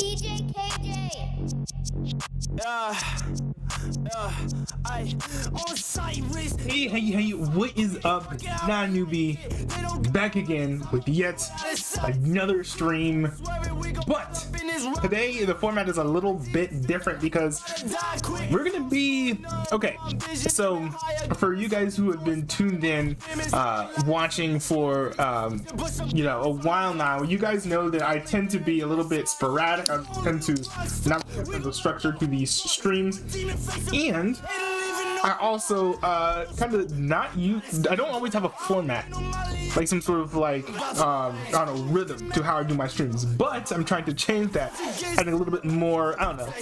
DJ KJ. Hey, what is up? Not a newbie, back again with yet another stream. But today the format is a little bit different because we're gonna be okay. So for you guys who have been tuned in, watching for a while now, you guys know that I tend to be a little bit sporadic. I tend to not have a structure to these streams, and I also kind of not use. I don't always have a format, like some sort of like I don't know, rhythm to how I do my streams. But I'm trying to change that, adding a little bit more. I don't know,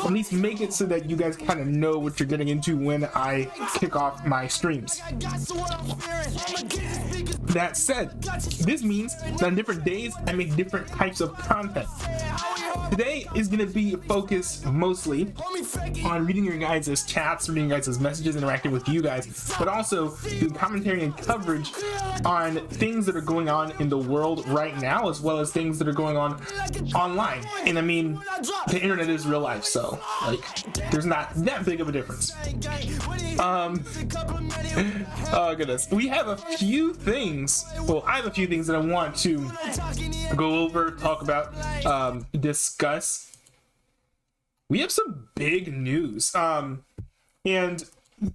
at least make it so that you guys kind of know what you're getting into when I kick off my streams. That said, this means that on different days I make different types of content. Today is going to be focused mostly on reading your guys' chats, reading your guys' messages, interacting with you guys, but also doing commentary and coverage on things that are going on in the world right now, as well as things that are going on online. And I mean, the internet is real life, so like, there's not that big of a difference. Oh goodness, we have a few things. Well, I have a few things that I want to go over, talk about, discuss. We have some big news, and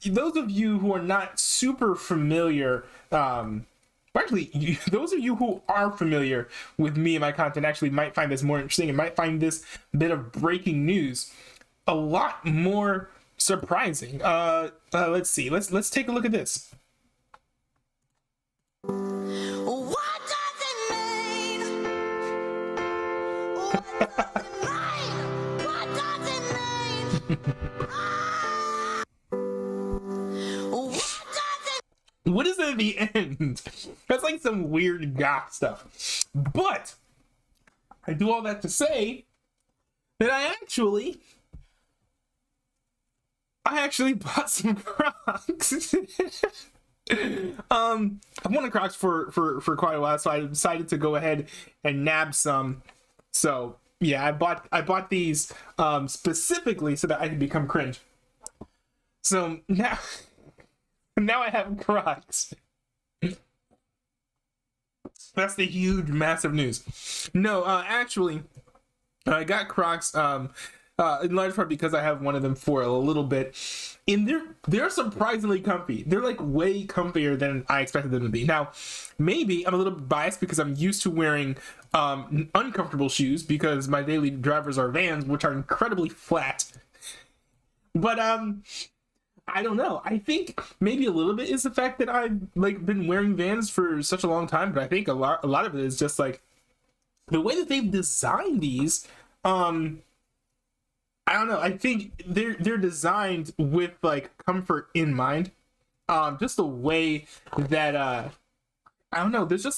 those of you who are not super familiar, actually those of you who are familiar with me and my content actually might find this more interesting and might find this bit of breaking news a lot more surprising. Let's see, let's take a look at this. What is at the end? That's like some weird goth stuff. But I do all that to say that I actually bought some Crocs. I wanted Crocs for quite a while, so I decided to go ahead and nab some. So yeah, I bought these specifically so that I could become cringe. So now I have Crocs. That's the huge, massive news. No, actually, I got Crocs in large part because I have one of them for a little bit, and they're surprisingly comfy. They're like way comfier than I expected them to be. Now, maybe I'm a little bit biased because I'm used to wearing uncomfortable shoes because my daily drivers are Vans, which are incredibly flat. But I don't know. I think maybe a little bit is the fact that I've like been wearing Vans for such a long time, but I think a lot of it is just like the way that they've designed these. I don't know. I think they're designed with like comfort in mind. Just the way that I don't know. There's a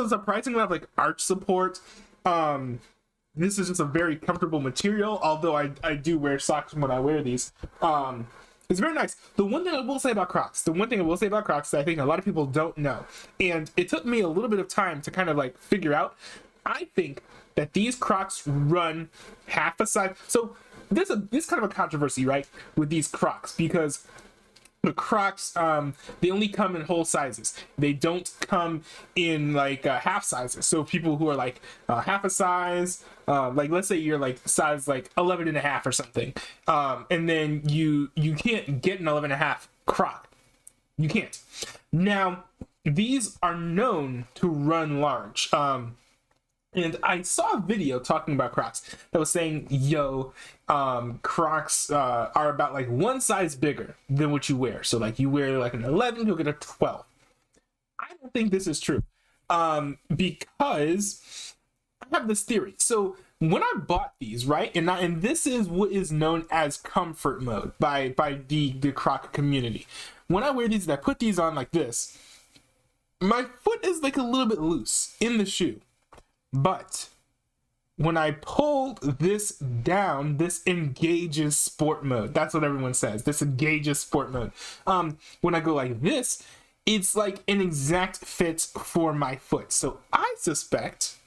surprising amount of like arch support. This is just a very comfortable material. Although I do wear socks when I wear these. It's very nice. The one thing I will say about Crocs that I think a lot of people don't know, and it took me a little bit of time to kind of like figure out. I think that these Crocs run half a size. So there's kind of a controversy, right, with these Crocs, because the Crocs, they only come in whole sizes. They don't come in like half sizes. So people who are like half a size, like let's say you're like size like 11 and a half or something, and then you can't get an 11 and a half Croc. You can't. Now, these are known to run large. And I saw a video talking about Crocs that was saying, Crocs are about like one size bigger than what you wear. So like you wear like an 11, you'll get a 12. I don't think this is true, because I have this theory. So when I bought these, right, and this is what is known as comfort mode by the Croc community. When I wear these and I put these on like this, my foot is like a little bit loose in the shoe. But when I pull this down, this engages sport mode. That's what everyone says. This engages sport mode. When I go like this, it's like an exact fit for my foot. So I suspect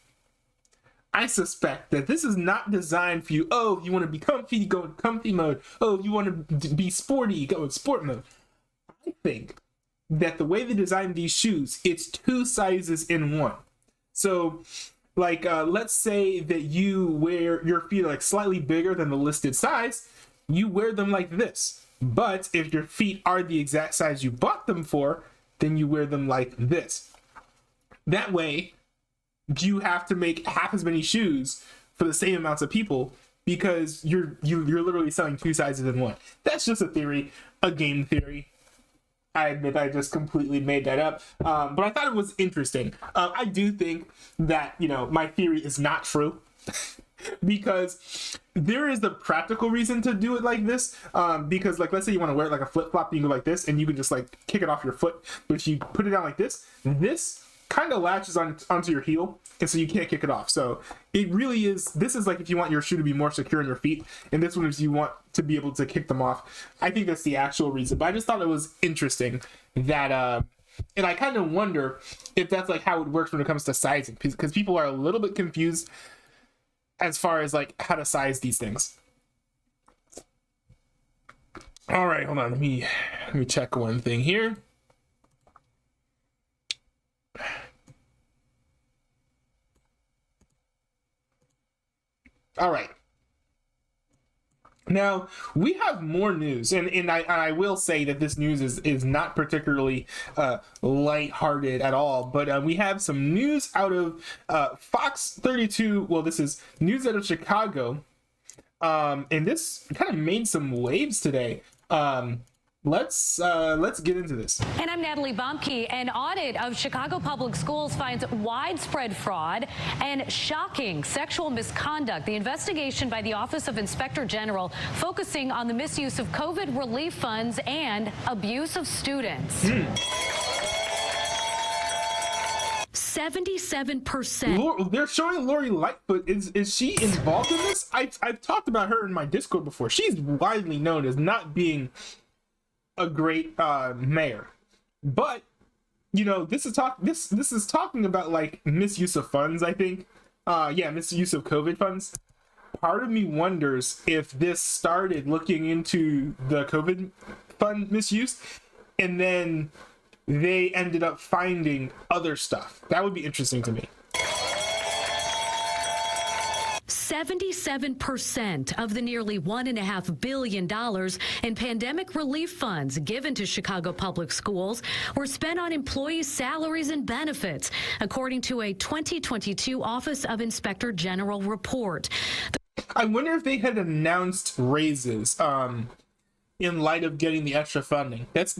I suspect that this is not designed for you. Oh, if you want to be comfy, go in comfy mode. Oh, if you want to be sporty, go in sport mode. I think that the way they designed these shoes, it's 2 sizes in one. So, like, let's say that you wear your feet are like slightly bigger than the listed size. You wear them like this. But if your feet are the exact size you bought them for, then you wear them like this. That way, you have to make half as many shoes for the same amounts of people because you're literally selling 2 sizes in one. That's just a theory, a game theory. I admit I just completely made that up, but I thought it was interesting. I do think that, you know, my theory is not true because there is the practical reason to do it like this. Because, like, let's say you want to wear it like a flip-flop, you can go like this, and you can just, like, kick it off your foot. But if you put it down like this kind of latches onto your heel, and so you can't kick it off. So it really is, this is like if you want your shoe to be more secure on your feet, and this one is you want to be able to kick them off. I think that's the actual reason, but I just thought it was interesting that and I kind of wonder if that's like how it works when it comes to sizing, because people are a little bit confused as far as like how to size these things. All right, hold on, let me check one thing here. All right. Now, we have more news, and I will say that this news is not particularly lighthearted at all, but we have some news out of Fox 32. Well, this is news out of Chicago, and this kind of made some waves today. Let's get into this. And I'm Natalie Bumke. An audit of Chicago Public Schools finds widespread fraud and shocking sexual misconduct. The investigation by the Office of Inspector General focusing on the misuse of COVID relief funds and abuse of students. 77%. They're showing Lori Lightfoot. Is she involved in this? I've talked about her in my Discord before. She's widely known as not being a great mayor, but you know, this is talking about like misuse of funds. I think misuse of COVID funds. Part of me wonders if this started looking into the COVID fund misuse and then they ended up finding other stuff. That would be interesting to me. 77% of the nearly $1.5 billion in pandemic relief funds given to Chicago Public Schools were spent on employees' salaries and benefits, according to a 2022 Office of Inspector General report. I wonder if they had announced raises in light of getting the extra funding. That's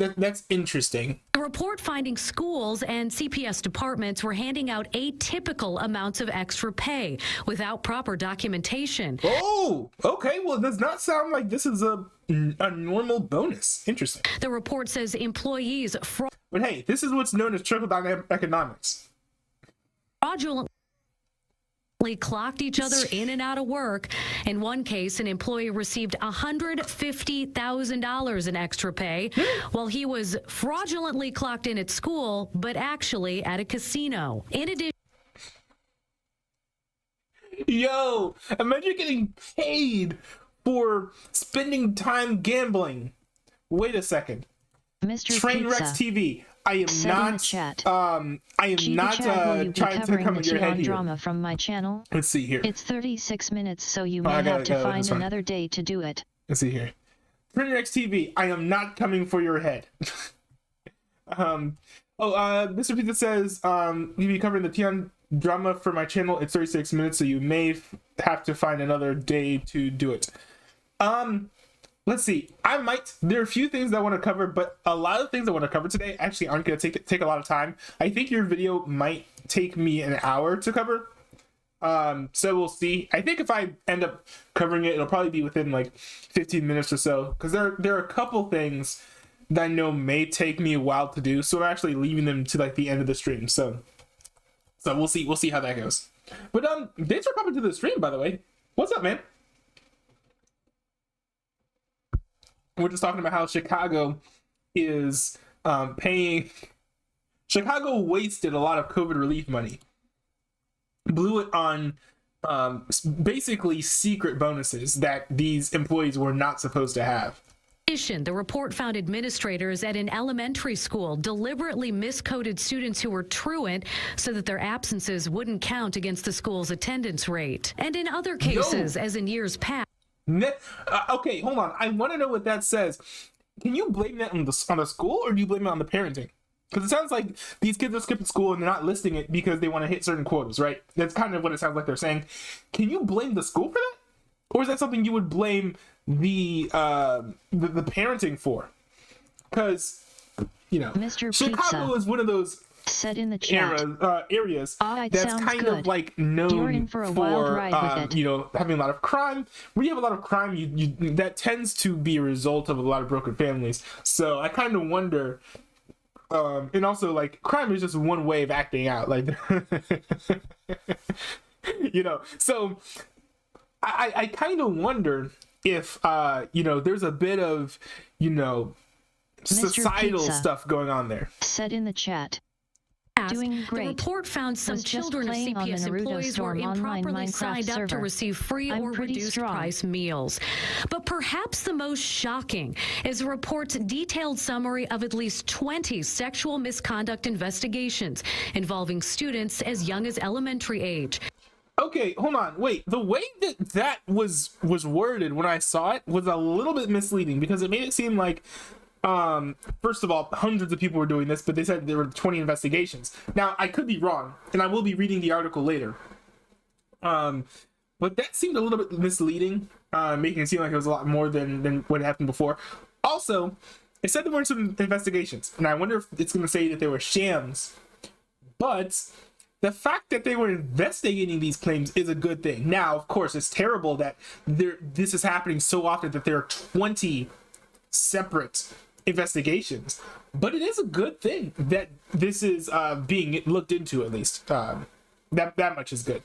interesting. The report finding schools and CPS departments were handing out atypical amounts of extra pay without proper documentation. Oh, okay. Well, it does not sound like this is a normal bonus. Interesting. The report says employees But hey, this is what's known as trickle-down economics. fraudulently clocked each other in and out of work. In one case, an employee received $150,000 in extra pay while he was fraudulently clocked in at school, but actually at a casino. In addition, yo, imagine getting paid for spending time gambling. Wait a second. Mr. Trainwrecks TV. I am not trying to come in your head here. Drama from my channel. Let's see here. It's 36 minutes, so you may have to find another day to do it. Let's see here. Trainwrecks TV. I am not coming for your head. Mr. Pizza says you'll be covering the Tion drama for my channel. It's 36 minutes, so you may have to find another day to do it. Let's see. There are a few things that I want to cover, but a lot of things I want to cover today actually aren't going to take a lot of time. I think your video might take me an hour to cover. So we'll see. I think if I end up covering it, it'll probably be within like 15 minutes or so, because there are a couple things that I know may take me a while to do. So I'm actually leaving them to like the end of the stream. So we'll see how that goes. But thanks for coming to the stream, by the way. What's up, man? We're just talking about how Chicago is paying. Chicago wasted a lot of COVID relief money, blew it on basically secret bonuses that these employees were not supposed to have. In addition, the report found administrators at an elementary school deliberately miscoded students who were truant so that their absences wouldn't count against the school's attendance rate. And in other cases, as in years past. Okay, hold on. I want to know what that says. Can you blame that on the school, or do you blame it on the parenting? Because it sounds like these kids are skipping school and they're not listing it because they want to hit certain quotas, right? That's kind of what it sounds like they're saying. Can you blame the school for that? Or is that something you would blame the parenting for? Because, you know, Mr. Chicago Pizza is one of those said in the chat. Areas It that's sounds kind good. of like known You're in for a wild ride with it. you know, having a lot of crime. When you have a lot of crime, you that tends to be a result of a lot of broken families. So I kind of wonder, and also like crime is just one way of acting out, like you know. So I kind of wonder if you know, there's a bit of, you know, societal stuff going on there. Said in the chat. Doing great. The report found some Was just children of playing on the CPS Naruto employees were Storm online improperly Minecraft signed up to server. receive free I'm or pretty reduced strong. price meals. But perhaps the most shocking is the report's detailed summary of at least 20 sexual misconduct investigations involving students as young as elementary age. Okay, hold on. Wait, the way that was worded when I saw it was a little bit misleading, because it made it seem like first of all, hundreds of people were doing this, but they said there were 20 investigations. Now, I could be wrong, and I will be reading the article later. But that seemed a little bit misleading, making it seem like it was a lot more than what happened before. Also, it said there weren't some investigations, and I wonder if it's going to say that they were shams. But the fact that they were investigating these claims is a good thing. Now, of course, it's terrible that this is happening so often that there are 20 separate investigations, but it is a good thing that this is being looked into, at least. That much is good.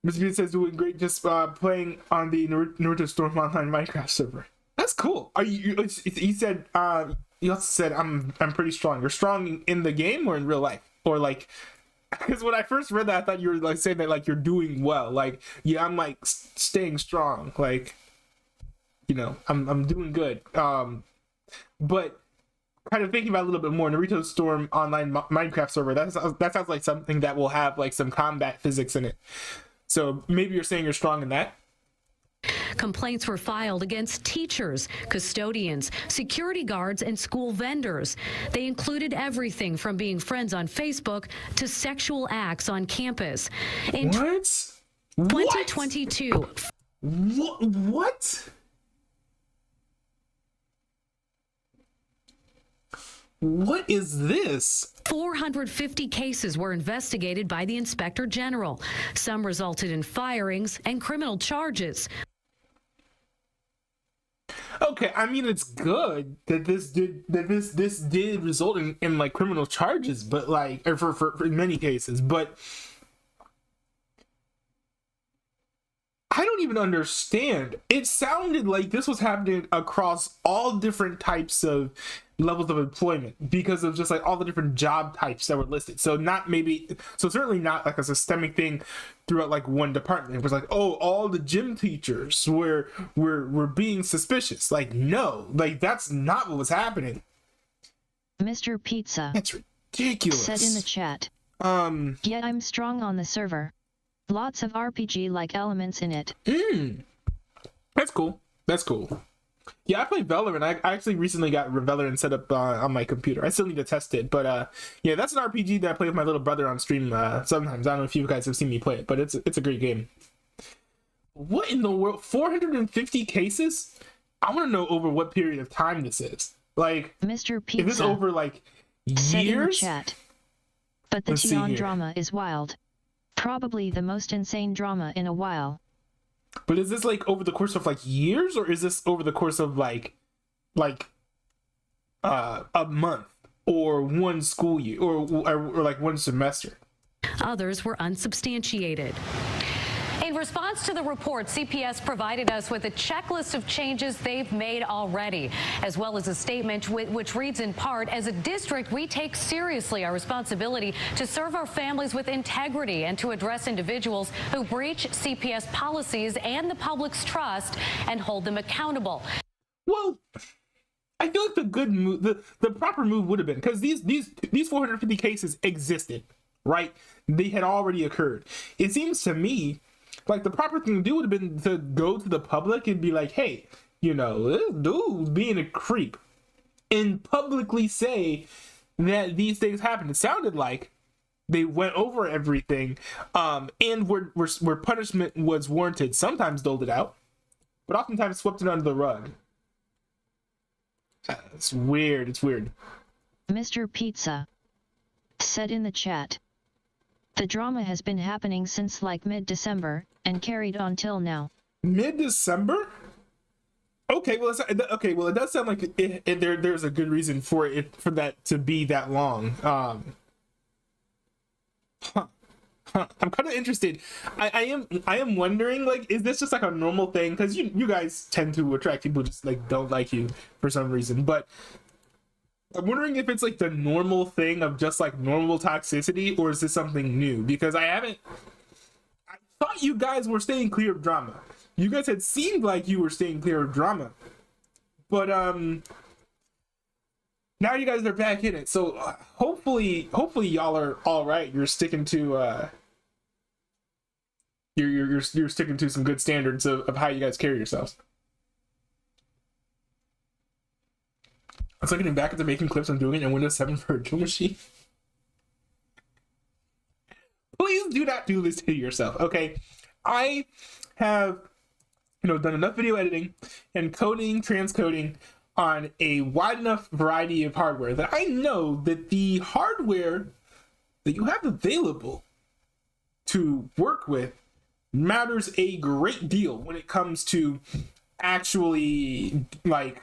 Mr. Bean says doing great, just playing on the Naruto Storm Online Minecraft server. That's cool. Are you? He said. He also said I'm pretty strong. You're strong in the game or in real life, or like. Because when I first read that, I thought you were like saying that like you're doing well. Like, yeah, I'm like staying strong. Like, you know, I'm doing good. But kind of thinking about it a little bit more, Naruto Storm Online Minecraft server, that sounds like something that will have like some combat physics in it. So maybe you're saying you're strong in that. Complaints were filed against teachers, custodians, security guards, and school vendors. They included everything from being friends on Facebook to sexual acts on campus. In What? 2022. What? What is this? 450 cases were investigated by the Inspector General. Some resulted in firings and criminal charges. Okay, I mean, it's good that this did result in like criminal charges, but like, or for in many cases, but I don't even understand. It sounded like this was happening across all different types of levels of employment, because of just like all the different job types that were listed. So certainly not like a systemic thing throughout like one department. It was like, oh, all the gym teachers were being suspicious. Like, no, like that's not what was happening. Mr. Pizza. That's ridiculous. Said in the chat. Yet I'm strong on the server. Lots of RPG-like elements in it. That's cool. That's cool. Yeah, I play Valorant. I actually recently got Valorant set up on my computer. I still need to test it, but yeah, that's an RPG that I play with my little brother on stream sometimes. I don't know if you guys have seen me play it, but it's a great game. What in the world? 450 cases? I want to know over what period of time this is. Like, Mr. Pizza. Is this over like said in the years? chat. But the Tion drama is wild. Probably the most insane drama in a while. But is this like over the course of like years, or is this over the course of like a month or one school year or like one semester? Others were unsubstantiated. In response to the report, CPS provided us with a checklist of changes they've made already, as well as a statement which reads in part, as a district, we take seriously our responsibility to serve our families with integrity and to address individuals who breach CPS policies and the public's trust and hold them accountable. Well, I feel like the good move, the proper move would have been, because these 450 cases existed, right? They had already occurred. It seems to me like the proper thing to do would have been to go to the public and be like, hey, you know, this dude's being a creep, and publicly say that these things happened. It sounded like they went over everything, and where punishment was warranted, sometimes doled it out, but oftentimes swept it under the rug. It's weird. It's weird. Mr. Pizza said in the chat, the drama has been happening since like mid-December and carried on till now. Mid-December? Okay, well, it does sound like there's a good reason for that to be that long. I'm kind of interested. I am wondering, like, is this just like a normal thing? Because you guys tend to attract people who just like don't like you for some reason. But I'm wondering if it's like the normal thing of just like normal toxicity, or is this something new? Because I thought you guys were staying clear of drama. You guys had seemed like you were staying clear of drama, but now you guys are back in it. So hopefully y'all are all right. You're sticking to you're sticking to some good standards of how you guys carry yourselves. I was looking back at the making clips I'm doing it in Windows 7 Virtual Machine. Please do not do this to yourself, okay? I have, done enough video editing and coding, transcoding on a wide enough variety of hardware that I know that the hardware that you have available to work with matters a great deal when it comes to actually, like,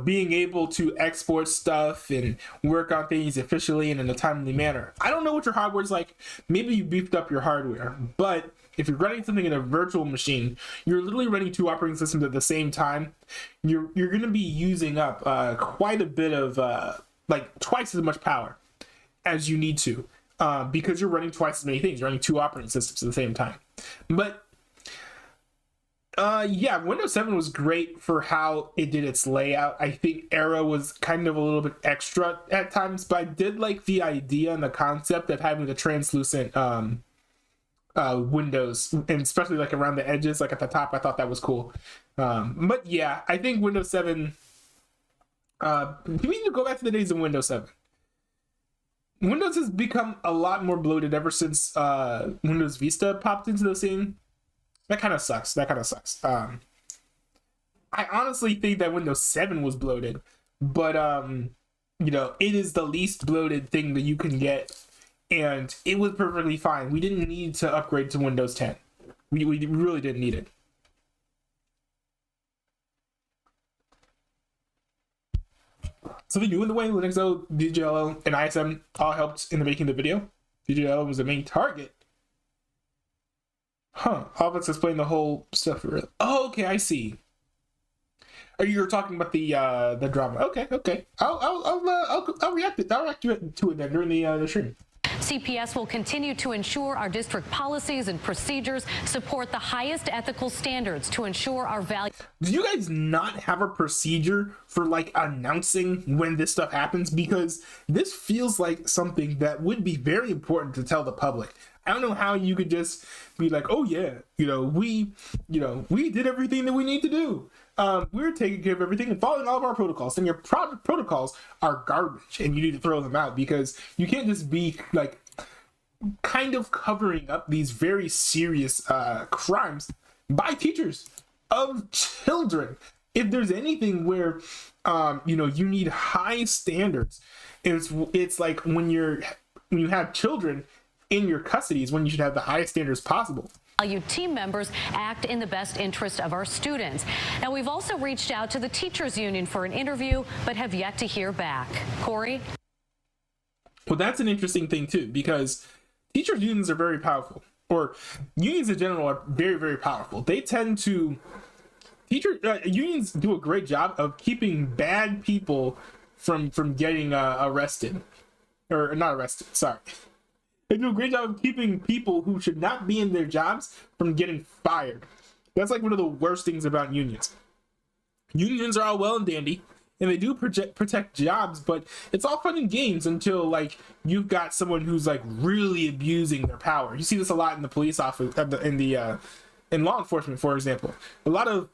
being able to export stuff and work on things efficiently and in a timely manner. I don't know what your hardware's like. Maybe you beefed up your hardware, but if you're running something in a virtual machine, you're literally running two operating systems at the same time. You're going to be using up quite a bit of like twice as much power as you need to, because you're running twice as many things. You're running two operating systems at the same time. But yeah, Windows 7 was great for how it did its layout. I think Era was kind of a little bit extra at times, but I did like the idea and the concept of having the translucent windows, and especially like around the edges, like at the top. I thought that was cool. But yeah, I think Windows 7, we need to go back to the days of Windows 7. Windows has become a lot more bloated ever since Windows Vista popped into the scene. That kind of sucks. I honestly think that Windows 7 was bloated, but it is the least bloated thing that you can get, and it was perfectly fine. We didn't need to upgrade to Windows 10. We really didn't need it. Something new in the way, Linux, DJLL, and ISM all helped in the making of the video. DJLL was the main target. Huh? All of us explain the whole stuff. Oh, okay, I see. Are you talking about the drama? Okay. I'll react to it then during the stream. CPS will continue to ensure our district policies and procedures support the highest ethical standards to ensure our value. Do you guys not have a procedure for like announcing when this stuff happens? Because this feels like something that would be very important to tell the public. I don't know how you could just be like, oh yeah, we did everything that we need to do. We're taking care of everything and following all of our protocols, and your protocols are garbage and you need to throw them out, because you can't just be like kind of covering up these very serious crimes by teachers of children. If there's anything where you need high standards, it's like when you have children in your custody is when you should have the highest standards possible. Value team members act in the best interest of our students. Now, we've also reached out to the teachers union for an interview, but have yet to hear back. Corey? Well, that's an interesting thing too, because teachers unions are very powerful. or unions in general are very, very powerful. They tend to unions do a great job of keeping bad people from getting arrested, or not arrested. Sorry, they do a great job of keeping people who should not be in their jobs from getting fired. That's like one of the worst things about unions. Unions are all well and dandy, and they do protect jobs, but it's all fun and games until like you've got someone who's like really abusing their power. You see this a lot in the police office, in law enforcement, for example. A lot of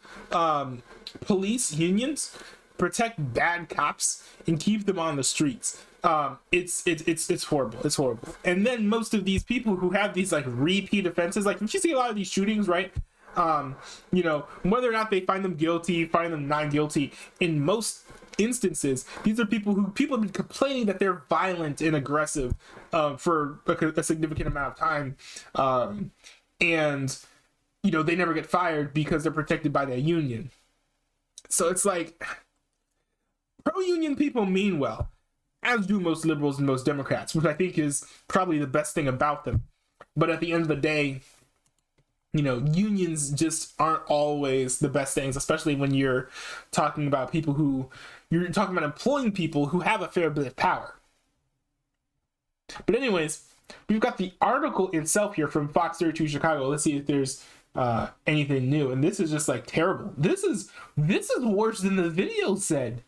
police unions protect bad cops and keep them on the streets. It's horrible. It's horrible. And then most of these people who have these like repeat offenses, like you see a lot of these shootings, right? Whether or not they find them guilty, find them not guilty, in most instances, these are people have been complaining that they're violent and aggressive for a significant amount of time, and they never get fired because they're protected by their union. So it's like, pro-union people mean well, as do most liberals and most Democrats, which I think is probably the best thing about them. But at the end of the day, unions just aren't always the best things, especially when you're talking about employing people who have a fair bit of power. But anyways, we've got the article itself here from Fox 32 Chicago. Let's see if there's anything new. And this is just like terrible. This is worse than the video said.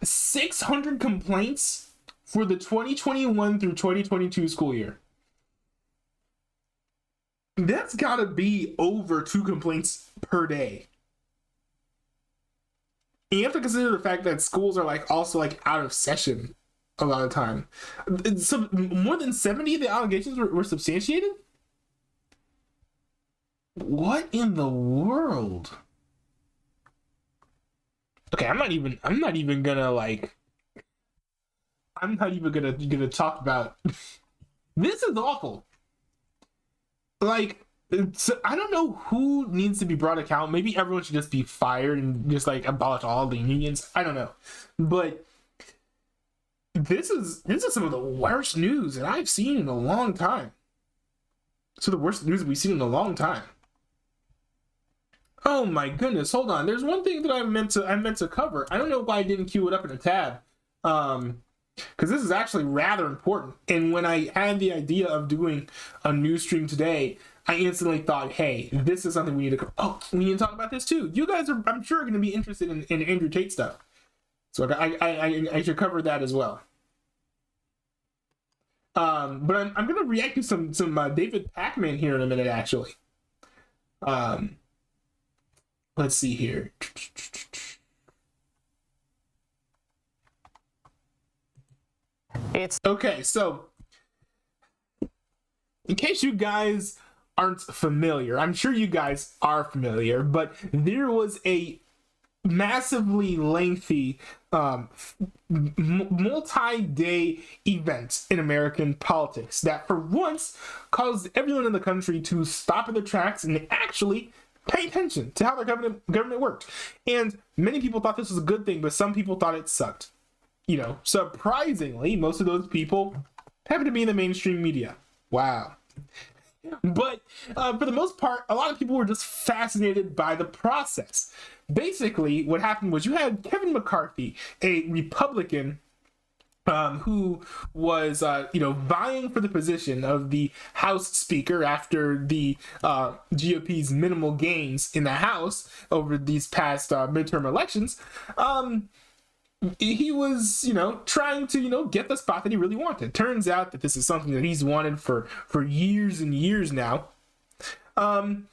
600 complaints for the 2021 through 2022 school year. That's gotta be over 2 complaints per day. And you have to consider the fact that schools are also out of session a lot of time. So more than 70 of the allegations were substantiated? What in the world? Okay, I'm not even gonna talk about this. Is awful. I don't know who needs to be brought account. Maybe everyone should just be fired and just abolish all the unions. I don't know, but this is some of the worst news that I've seen in a long time. So the worst news we've seen in a long time. Oh my goodness! Hold on. There's one thing that I meant to cover. I don't know why I didn't queue it up in a tab. Because this is actually rather important. And when I had the idea of doing a news stream today, I instantly thought, hey, this is something we need to we need to talk about this too. You guys are, I'm sure, going to be interested in Andrew Tate stuff. So I should cover that as well. But I'm going to react to some David Pakman here in a minute, actually. Let's see here. It's okay. So, in case you guys aren't familiar, I'm sure you guys are familiar, but there was a massively lengthy multi-day event in American politics that for once caused everyone in the country to stop in their tracks and actually pay attention to how their government worked. And many people thought this was a good thing, but some people thought it sucked. Surprisingly, most of those people happen to be in the mainstream media. Wow. But for the most part, a lot of people were just fascinated by the process. Basically, what happened was you had Kevin McCarthy, a Republican who was, vying for the position of the House Speaker after the GOP's minimal gains in the House over these past midterm elections. He was, trying to, get the spot that he really wanted. Turns out that this is something that he's wanted for years and years now. And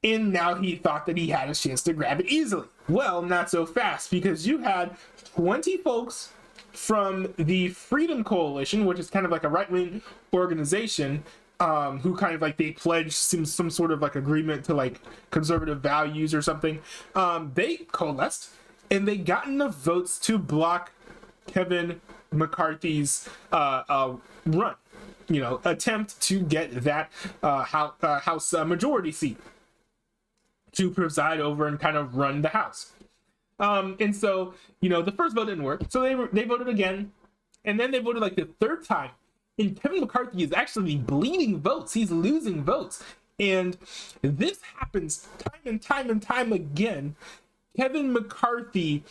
now he thought that he had a chance to grab it easily. Well, not so fast, because you had 20 folks from the Freedom Coalition, which is kind of like a right-wing organization, who kind of they pledged some sort of agreement to conservative values or something. They coalesced. And they got enough votes to block Kevin McCarthy's run, attempt to get that House majority seat to preside over and kind of run the House. And so, the first vote didn't work. So they voted again. And then they voted the third time. And Kevin McCarthy is actually bleeding votes. He's losing votes. And this happens time and time and time again. Kevin McCarthy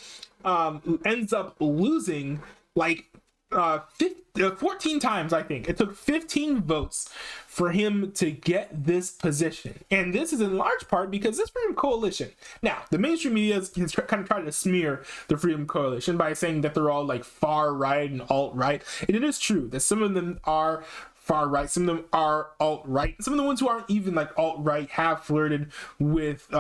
ends up losing like 14 times, I think. It took 15 votes for him to get this position. And this is in large part because this Freedom Coalition. Now, the mainstream media has kind of tried to smear the Freedom Coalition by saying that they're all like far right and alt right. And it is true that some of them are far right, some of them are alt right. Some of the ones who aren't even like alt right have flirted with,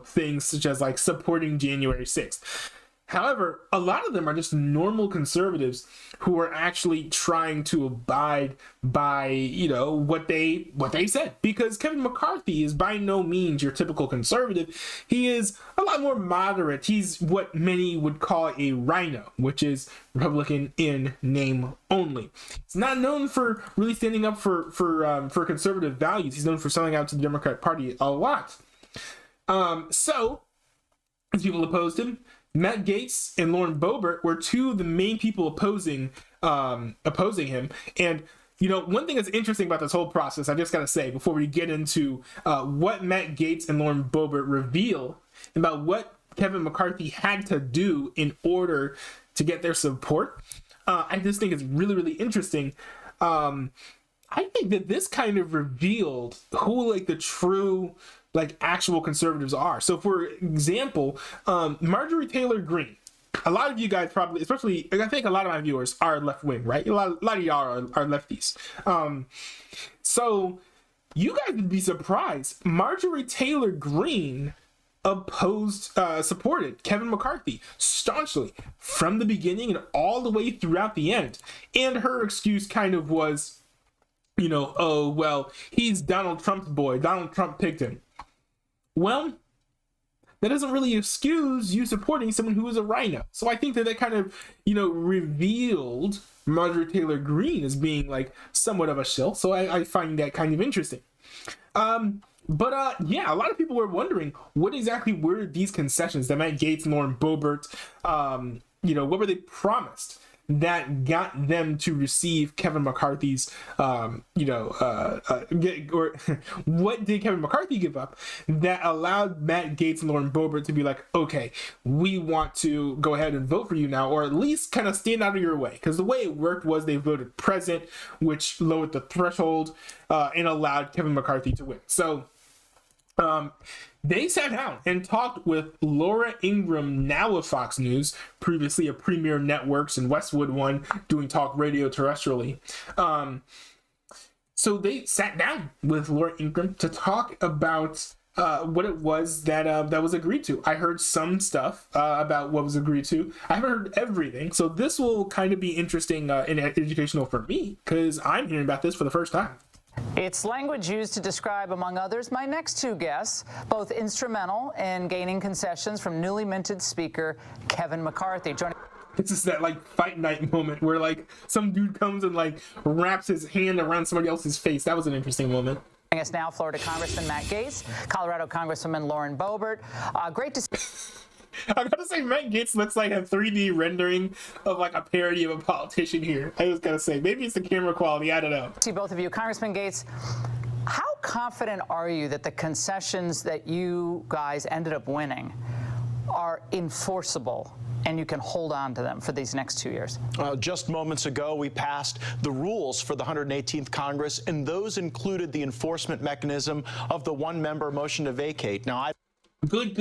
things such as like supporting January 6th. However, a lot of them are just normal conservatives who are actually trying to abide by, what they said. Because Kevin McCarthy is by no means your typical conservative. He is a lot more moderate. He's what many would call a rhino, which is Republican in name only. He's not known for really standing up for conservative values. He's known for selling out to the Democratic Party a lot. So, as people opposed him, Matt Gaetz and Lauren Boebert were two of the main people opposing him. And, one thing that's interesting about this whole process, I just got to say, before we get into what Matt Gaetz and Lauren Boebert reveal about what Kevin McCarthy had to do in order to get their support, I just think it's really, really interesting. I think that this kind of revealed who, the true actual conservatives are. So for example, Marjorie Taylor Greene, a lot of you guys probably, especially I think a lot of my viewers are left wing, right? A lot of y'all are lefties. So you guys would be surprised. Marjorie Taylor Greene supported Kevin McCarthy staunchly from the beginning and all the way throughout the end. And her excuse kind of was, oh, well, he's Donald Trump's boy. Donald Trump picked him. Well, that doesn't really excuse you supporting someone who is a rhino. So I think that kind of, revealed Marjorie Taylor Greene as being somewhat of a shill. So I find that kind of interesting. But a lot of people were wondering what exactly were these concessions that Matt Gaetz and Lauren Boebert, what were they promised that got them to receive Kevin McCarthy's, or what did Kevin McCarthy give up that allowed Matt Gaetz and Lauren Boebert to be like, okay, we want to go ahead and vote for you now, or at least kind of stand out of your way. Because the way it worked was they voted present, which lowered the threshold and allowed Kevin McCarthy to win. So they sat down and talked with Laura Ingraham, now of Fox News, previously of Premier Networks and Westwood One, doing talk radio terrestrially. So they sat down with Laura Ingraham to talk about what it was that was agreed to. I heard some stuff about what was agreed to. I haven't heard everything, so this will kind of be interesting and educational for me because I'm hearing about this for the first time. It's language used to describe, among others, my next two guests, both instrumental in gaining concessions from newly minted Speaker Kevin McCarthy. It's just that fight night moment where some dude comes and wraps his hand around somebody else's face. That was an interesting moment. Joining us now, Florida Congressman Matt Gaetz, Colorado Congresswoman Lauren Boebert. Great to see. I gotta say, Matt Gaetz looks like a 3D rendering of a parody of a politician here. I just gotta say, maybe it's the camera quality. I don't know. See both of you, Congressman Gaetz. How confident are you that the concessions that you guys ended up winning are enforceable and you can hold on to them for these next 2 years? Just moments ago, we passed the rules for the 118th Congress, and those included the enforcement mechanism of the one-member motion to vacate. Now, Good.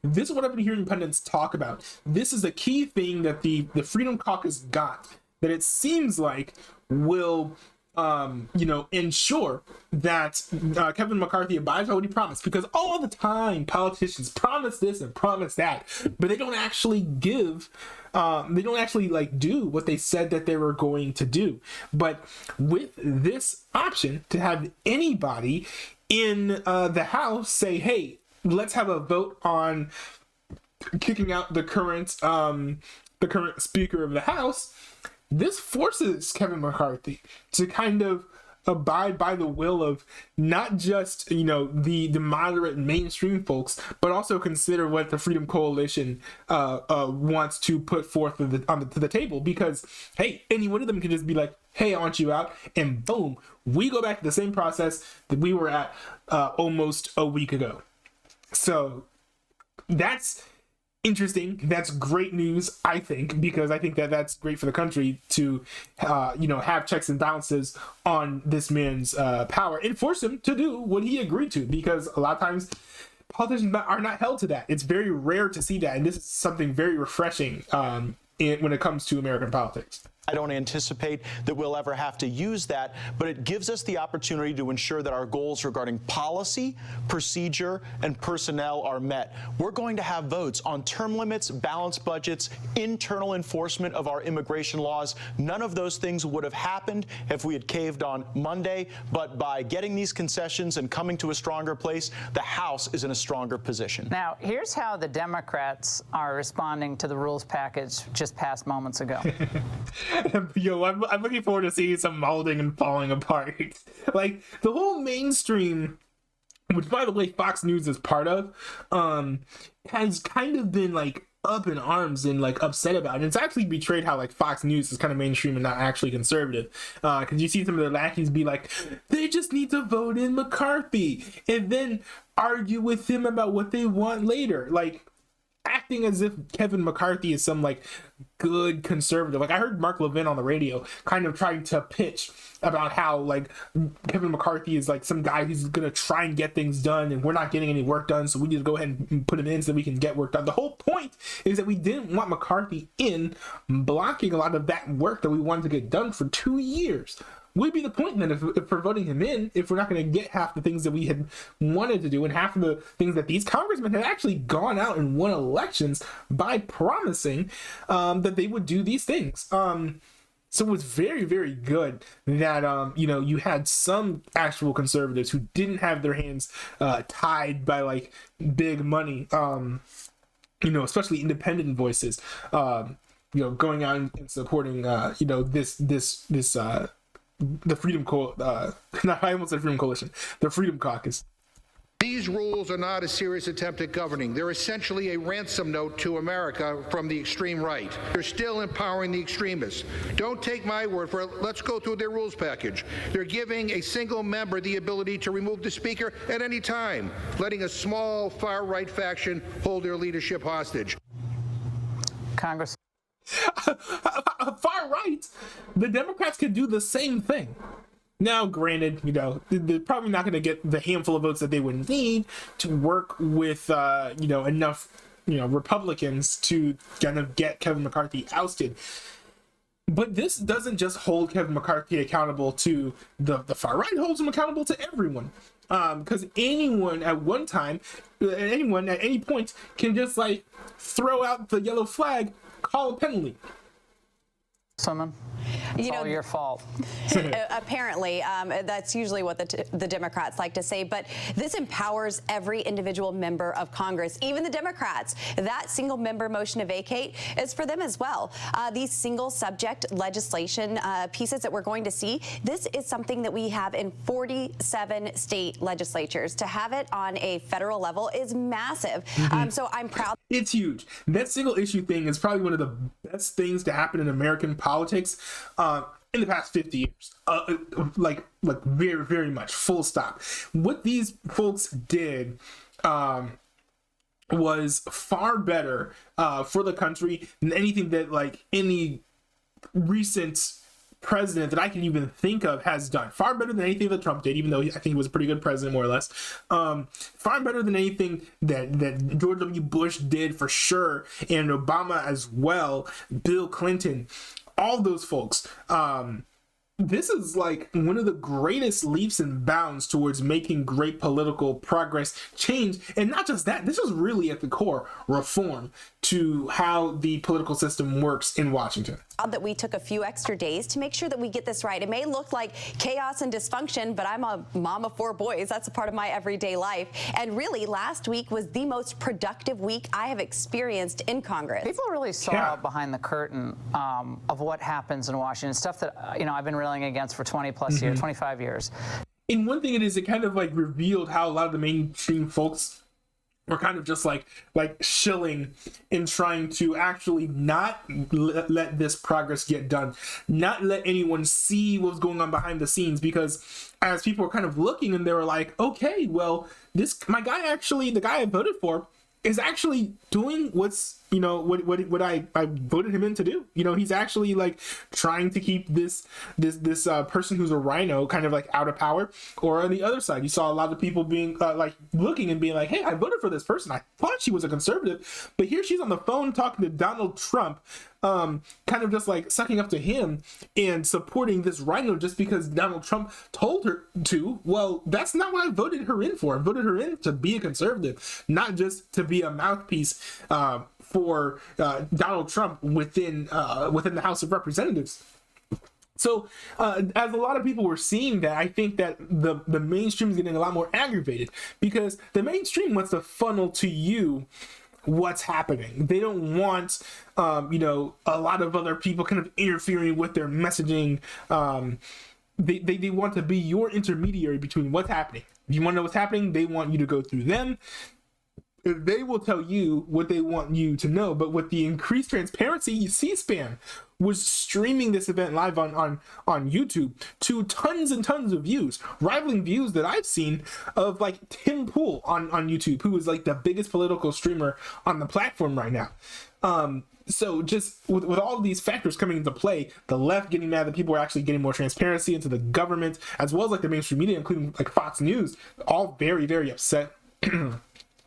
This is what I've been hearing pundits talk about. This is a key thing that the Freedom Caucus got, that it seems like will, ensure that Kevin McCarthy abides by what he promised. Because all the time, politicians promise this and promise that, but they don't actually do what they said that they were going to do. But with this option to have anybody in the House say, hey, let's have a vote on kicking out the current Speaker of the House, this forces Kevin McCarthy to kind of abide by the will of not just the moderate mainstream folks, but also consider what the Freedom Coalition wants to put forth to the table. Because hey, any one of them can just be like, hey, I want you out, and boom, we go back to the same process that we were at almost a week ago. So that's interesting. That's great news, I think, because I think that that's great for the country to, have checks and balances on this man's power and force him to do what he agreed to, because a lot of times politicians are not held to that. It's very rare to see that, and this is something very refreshing when it comes to American politics. I don't anticipate that we'll ever have to use that, but it gives us the opportunity to ensure that our goals regarding policy, procedure, and personnel are met. We're going to have votes on term limits, balanced budgets, internal enforcement of our immigration laws. None of those things would have happened if we had caved on Monday, but by getting these concessions and coming to a stronger place, the House is in a stronger position. Now, here's how the Democrats are responding to the rules package just passed moments ago. Yo, I'm looking forward to seeing some molding and falling apart. Like, the whole mainstream, which, by the way, Fox News is part of, has kind of been, like, up in arms and, like, upset about it. And it's actually betrayed how, like, Fox News is kind of mainstream and not actually conservative. Because you see some of the lackeys be like, they just need to vote in McCarthy and then argue with him about what they want later. Like, acting as if Kevin McCarthy is some, like, good conservative. Like, I heard Mark Levin on the radio kind of trying to pitch about how, like, Kevin McCarthy is, like, some guy who's gonna try and get things done, and we're not getting any work done, so we need to go ahead and put him in so that we can get work done. The whole point is that we didn't want McCarthy in, blocking a lot of that work that we wanted to get done for 2 years. Would be the point then if we're voting him in, if we're not going to get half the things that we had wanted to do and half of the things that these congressmen had actually gone out and won elections by promising that they would do these things. So it was very, very good that, you had some actual conservatives who didn't have their hands tied by, like, big money, especially independent voices, going out and supporting, the Freedom I almost said Freedom Coalition, the Freedom Caucus. These rules are not a serious attempt at governing. They're essentially a ransom note to America from the extreme right. They're still empowering the extremists. Don't take my word for it. Let's go through their rules package. They're giving a single member the ability to remove the speaker at any time, letting a small far-right faction hold their leadership hostage. Congress. Far right, the Democrats could do the same thing. Now, granted, they're probably not going to get the handful of votes that they would need to work with, enough, Republicans to kind of get Kevin McCarthy ousted. But this doesn't just hold Kevin McCarthy accountable to the far right, holds him accountable to everyone. Because anyone at one time, anyone at any point can just, like, throw out the yellow flag, call a penalty. Someone? It's all your fault. Apparently, that's usually what the Democrats like to say. But this empowers every individual member of Congress, even the Democrats. That single member motion to vacate is for them as well. These single subject legislation pieces that we're going to see, this is something that we have in 47 state legislatures. To have it on a federal level is massive. So I'm proud. It's huge. That single issue thing is probably one of the best things to happen in American politics in the past 50 years. Like very, very much, full stop. What these folks did was far better for the country than anything that, like, any recent president that I can even think of has done. Far better than anything that Trump did, even though I think he was a pretty good president, more or less. Far better than anything that George W. Bush did, for sure, and Obama as well, Bill Clinton, all those folks. This is, like, one of the greatest leaps and bounds towards making great political progress, change, and not just that, this is really at the core reform to how the political system works in Washington. That we took a few extra days to make sure that we get this right. It may look like chaos and dysfunction, but I'm a mom of 4 boys. That's a part of my everyday life. And really, last week was the most productive week I have experienced in Congress. People really saw behind the curtain of what happens in Washington, stuff that I've been railing against for 20 plus years, 25 years. And one thing it kind of, like, revealed how a lot of the mainstream folks or kind of just like shilling and trying to actually not let this progress get done, not let anyone see what's going on behind the scenes, because as people were kind of looking and they were like, okay, well, the guy I voted for is actually doing what's, what I voted him in to do. He's actually like trying to keep this person who's a rhino kind of like out of power. Or on the other side, you saw a lot of people being like looking and being like, hey, I voted for this person. I thought she was a conservative, but here she's on the phone talking to Donald Trump, kind of just like sucking up to him and supporting this rhino just because Donald Trump told her to. Well, that's not what I voted her in for. I voted her in to be a conservative, not just to be a mouthpiece for Donald Trump within the House of Representatives. So as a lot of people were seeing that, I think that the mainstream is getting a lot more aggravated, because the mainstream wants to funnel to you what's happening. They don't want a lot of other people kind of interfering with their messaging. They want to be your intermediary between what's happening. If you want to know what's happening, they want you to go through them. They will tell you what they want you to know. But with the increased transparency, C-SPAN was streaming this event live on YouTube to tons and tons of views, rivaling views that I've seen of like Tim Pool on YouTube, who is like the biggest political streamer on the platform right now. So just with all of these factors coming into play, the left getting mad that people are actually getting more transparency into the government, as well as like the mainstream media, including like Fox News, all very, very upset.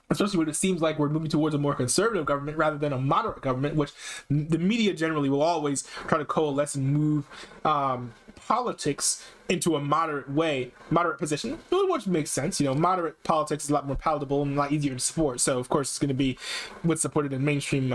Especially when it seems like we're moving towards a more conservative government rather than a moderate government, which the media generally will always try to coalesce and move politics into a moderate position, which makes sense. Moderate politics is a lot more palatable and a lot easier to support. So of course it's going to be what's supported in mainstream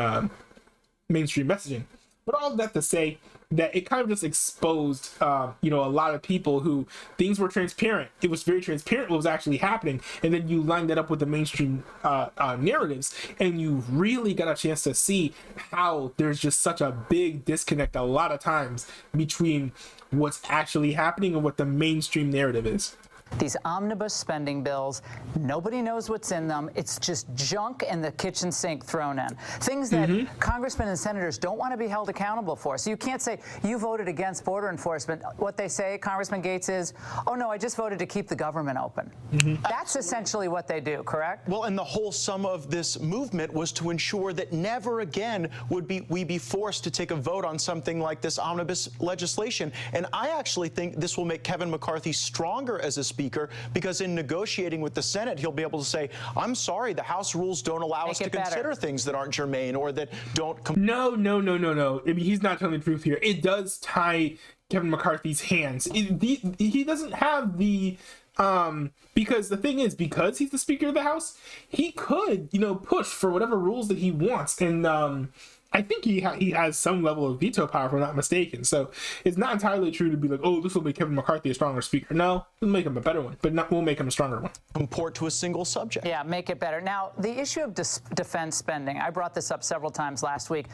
messaging. But all of that to say that it kind of just exposed, a lot of people who things were transparent. It was very transparent what was actually happening. And then you line that up with the mainstream narratives, and you really got a chance to see how there's just such a big disconnect a lot of times between what's actually happening and what the mainstream narrative is. These omnibus spending bills, nobody knows what's in them. It's just junk in the kitchen sink thrown in. Things that congressmen and senators don't want to be held accountable for. So you can't say, you voted against border enforcement. What they say, Congressman Gates, is, oh, no, I just voted to keep the government open. That's essentially what they do, correct? Well, and the whole sum of this movement was to ensure that never again would we be forced to take a vote on something like this omnibus legislation. And I actually think this will make Kevin McCarthy stronger as a speaker, because in negotiating with the Senate, he'll be able to say, I'm sorry, the House rules don't allow us to consider things that aren't germane or that don't... No. I mean, he's not telling the truth here. It does tie Kevin McCarthy's hands. He doesn't have the... because the thing is, because he's the Speaker of the House, he could, push for whatever rules that he wants. And I think he has some level of veto power, if I'm not mistaken. So it's not entirely true to be like, oh, this will make Kevin McCarthy a stronger speaker. No, it'll make him a better one, but we'll make him a stronger one. Comport to a single subject. Yeah, make it better. Now, the issue of defense spending, I brought this up several times last week.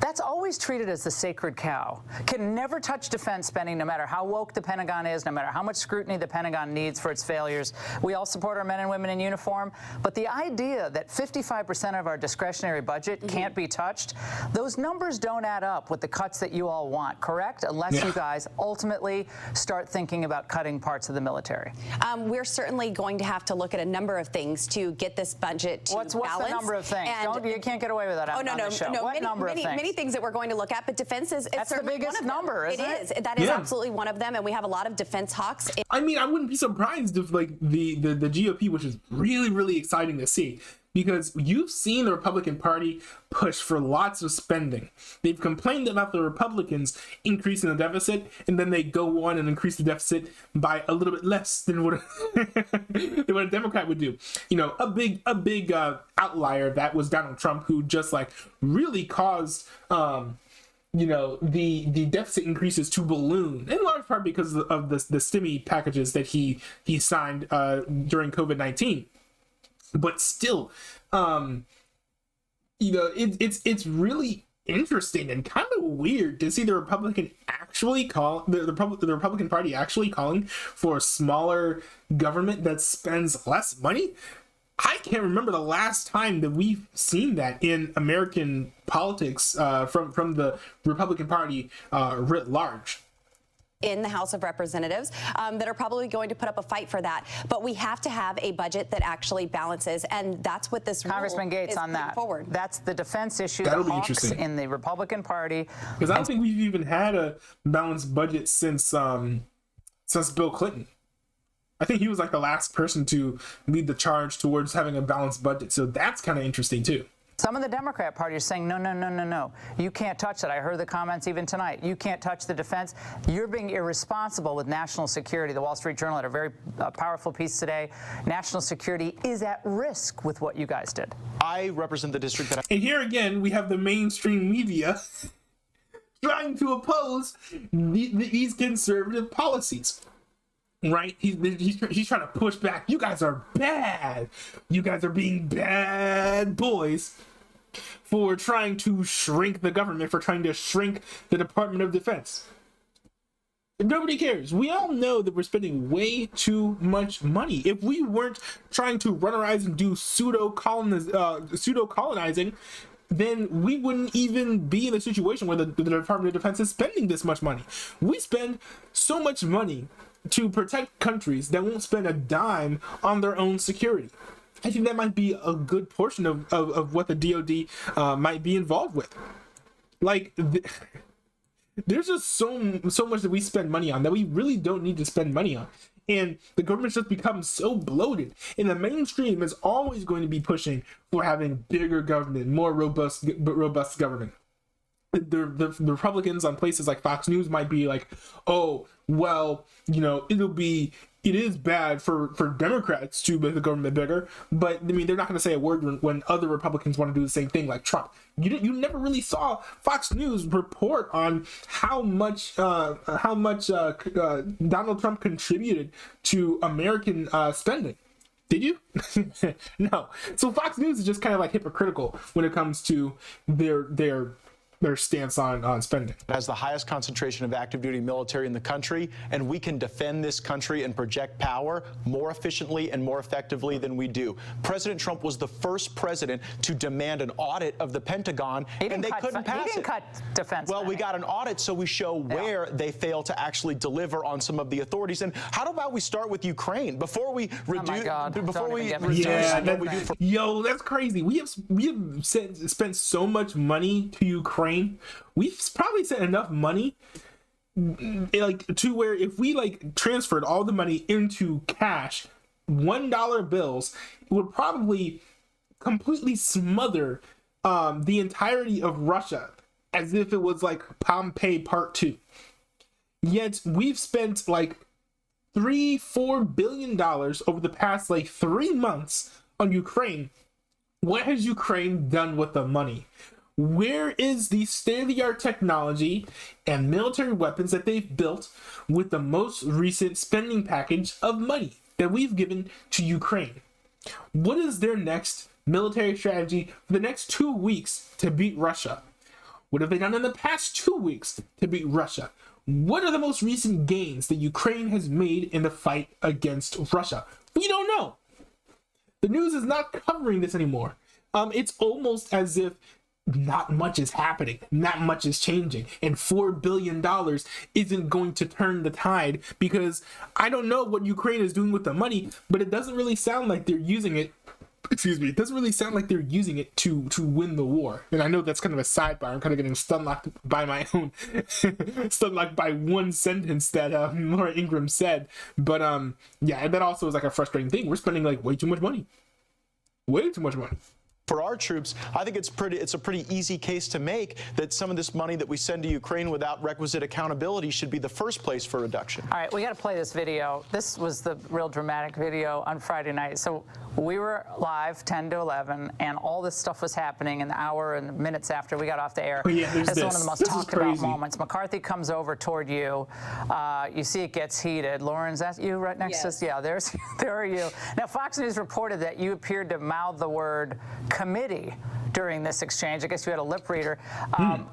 That's always treated as the sacred cow. Can never touch defense spending, no matter how woke the Pentagon is, no matter how much scrutiny the Pentagon needs for its failures. We all support our men and women in uniform, but the idea that 55% of our discretionary budget can't be touched, those numbers don't add up with the cuts that you all want, correct? Unless you guys ultimately start thinking about cutting parts of the military. We're certainly going to have to look at a number of things to get this budget to balance. What's the number of things? You can't get away with that on the show. What number of things? Many things that we're going to look at, but defense is That's the biggest number, isn't it? It is. That is absolutely one of them, and we have a lot of defense hawks. I mean, I wouldn't be surprised if like the GOP, which is really, really exciting to see, because you've seen the Republican Party push for lots of spending. They've complained about the Republicans increasing the deficit, and then they go on and increase the deficit by a little bit less than what a Democrat would do. A big outlier that was Donald Trump, who just like really caused the deficit increases to balloon, in large part because of the stimmy packages that he signed during COVID-19. But still, it's really interesting and kind of weird to see the Republican Party actually calling for a smaller government that spends less money. I can't remember the last time that we've seen that in American politics from the Republican Party writ large. In the House of Representatives that are probably going to put up a fight for that. But we have to have a budget that actually balances, and that's what this Congressman rule Gates is on that. Forward. That's the defense issue. That'll the be hawks interesting in the Republican Party. Because I don't think we've even had a balanced budget since Bill Clinton. I think he was like the last person to lead the charge towards having a balanced budget. So that's kind of interesting too. Some of the Democrat Party are saying, no, no, no, no, no. You can't touch that. I heard the comments even tonight. You can't touch the defense. You're being irresponsible with national security. The Wall Street Journal had a very powerful piece today. National security is at risk with what you guys did. I represent the district that And here again, we have the mainstream media trying to oppose these conservative policies. Right? He's trying to push back. You guys are bad. You guys are being bad boys for trying to shrink the government, for trying to shrink the Department of Defense. Nobody cares. We all know that we're spending way too much money. If we weren't trying to run our eyes and do pseudo colonizing, then we wouldn't even be in a situation where the Department of Defense is spending this much money. We spend so much money to protect countries that won't spend a dime on their own security. I think that might be a good portion of what the DoD might be involved with. Like, there's just so much that we spend money on that we really don't need to spend money on. And the government's just become so bloated. And the mainstream is always going to be pushing for having bigger government, more robust government. The Republicans on places like Fox News might be like, oh, well, you know, it is bad for Democrats to make the government bigger, but I mean, they're not going to say a word when other Republicans want to do the same thing, like Trump. You never really saw Fox News report on how much Donald Trump contributed to American spending. Did you? No. So Fox News is just kind of like hypocritical when it comes to their stance on spending. It has the highest concentration of active duty military in the country, and we can defend this country and project power more efficiently and more effectively than we do. President Trump was the first president to demand an audit of the Pentagon, and they couldn't pass it. He didn't cut defense Well, we spending. got an audit so we show where they fail to actually deliver on some of the authority. And how about we start with Ukraine before we reduce God. before Don't we even get me reduce started. what we do for Yo, that's crazy. We have spent so much money to Ukraine. We've probably sent enough money like to where if we like transferred all the money into cash, $1 bills, it would probably completely smother the entirety of Russia as if it was like Pompeii Part 2. Yet we've spent like $3-4 billion over the past like 3 months on Ukraine. What has Ukraine done with the money? Where is the state-of-the-art technology and military weapons that they've built with the most recent spending package of money that we've given to Ukraine? What is their next military strategy for the next 2 weeks to beat Russia? What have they done in the past 2 weeks to beat Russia? What are the most recent gains that Ukraine has made in the fight against Russia? We don't know. The news is not covering this anymore. It's almost as if not much is happening, not much is changing, and $4 billion isn't going to turn the tide, because I don't know what Ukraine is doing with the money, but it doesn't really sound like they're using it. It doesn't really sound like they're using it to win the war. And I know that's kind of a sidebar. I'm kind of getting stunlocked by my own, stunlocked by one sentence that Laura Ingraham said. But yeah, that also is like a frustrating thing. We're spending like way too much money. Way too much money. For our troops, I think it's a pretty easy case to make that some of this money that we send to Ukraine without requisite accountability should be the first place for reduction. All right, we got to play this video. This was the real dramatic video on Friday night. So we were live 10 to 11, and all this stuff was happening an hour and minutes after we got off the air. Oh, yeah, It's one of the most talked about crazy moments. McCarthy comes over toward you. You see it gets heated. Lauren, is that you right next to us? Yeah, there are you. Now, Fox News reported that you appeared to mouth the word committee during this exchange. I guess you had a lip reader.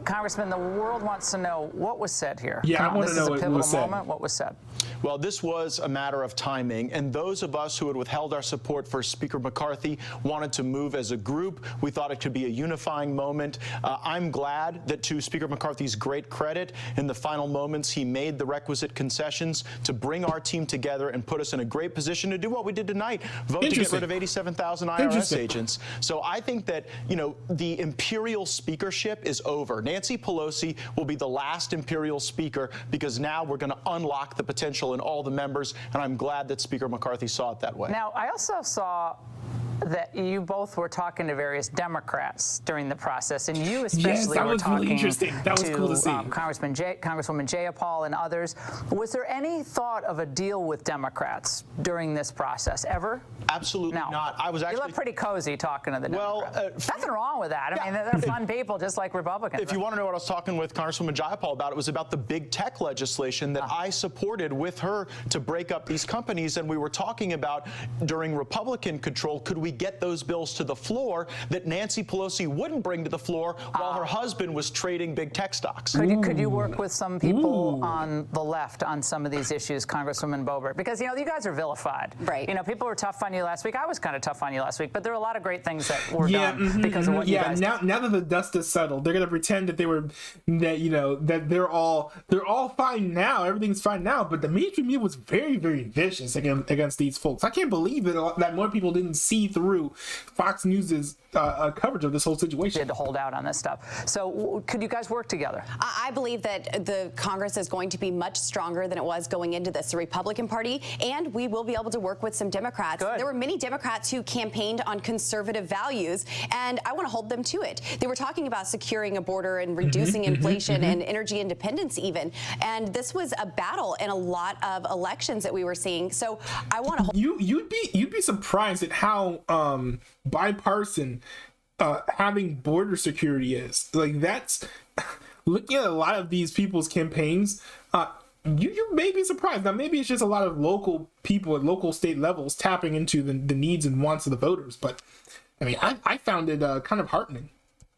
Congressman, the world wants to know what was said here. Yeah, Come I on, want to know this is a what pivotal was said. moment. What was said? Well, this was a matter of timing, and those of us who had withheld our support for Speaker McCarthy wanted to move as a group. We thought it could be a unifying moment. I'm glad that, to Speaker McCarthy's great credit, in the final moments he made the requisite concessions to bring our team together and put us in a great position to do what we did tonight, vote to get rid of 87,000 IRS agents. So I think that, you know, the imperial speakership is over. Nancy Pelosi will be the last imperial speaker, because now we're going to unlock the potential in all the members, and I'm glad that Speaker McCarthy saw it that way. Now, I also saw that you both were talking to various Democrats during the process, and you especially were talking really interesting. That was cool to see. Congresswoman Jayapal and others. Was there any thought of a deal with Democrats during this process ever? Absolutely not. I was actually. You look pretty cozy talking to the Democrats. Nothing wrong with that. I mean, they're fun people, just like Republicans. If you want to know what I was talking with Congresswoman Jayapal about, it was about the big tech legislation that I supported with her to break up these companies, and we were talking about, during Republican control, could we get those bills to the floor that Nancy Pelosi wouldn't bring to the floor while her husband was trading big tech stocks? Could you work with some people on the left on some of these issues, Congresswoman Boebert? Because, you know, you guys are vilified. Right. You know, people were tough on you last week. I was kind of tough on you last week, but there were a lot of great things that were done because of what you guys did. Now that the dust is settled, they're going to pretend that that they're all fine now. Everything's fine now. But the mainstream media was very, very vicious against these folks. I can't believe that more people didn't see through Fox News's coverage of this whole situation. Had to hold out on this stuff. So could you guys work together? I believe that the Congress is going to be much stronger than it was going into this, the Republican Party, and we will be able to work with some Democrats. Good. There were many Democrats who campaigned on conservative values, and I want to hold them to it. They were talking about securing a border and reducing inflation and energy independence even, and this was a battle in a lot of elections that we were seeing. So I want to hold you'd be surprised at how bipartisan having border security is. Like, that's looking at a lot of these people's campaigns. You may be surprised. Now, maybe it's just a lot of local people at local state levels tapping into the needs and wants of the voters. But I mean, I found it kind of heartening.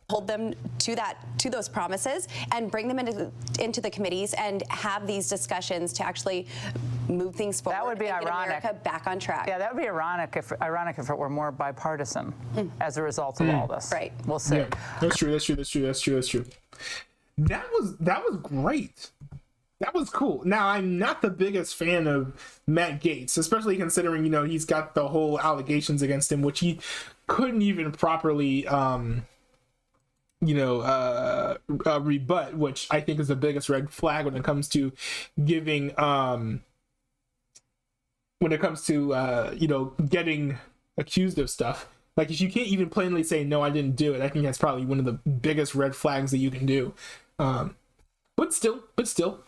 Hold them to those promises and bring them into the committees and have these discussions to actually move things forward. That would be and get ironic. America back on track. Yeah, that would be ironic if it were more bipartisan as a result of all this. Right. We'll see. Yeah, that's true. That was great. That was cool. Now, I'm not the biggest fan of Matt Gaetz, especially considering, he's got the whole allegations against him, which he couldn't even properly rebut, which I think is the biggest red flag when it comes to giving getting accused of stuff. Like, if you can't even plainly say, no, I didn't do it, I think that's probably one of the biggest red flags that you can do. But still,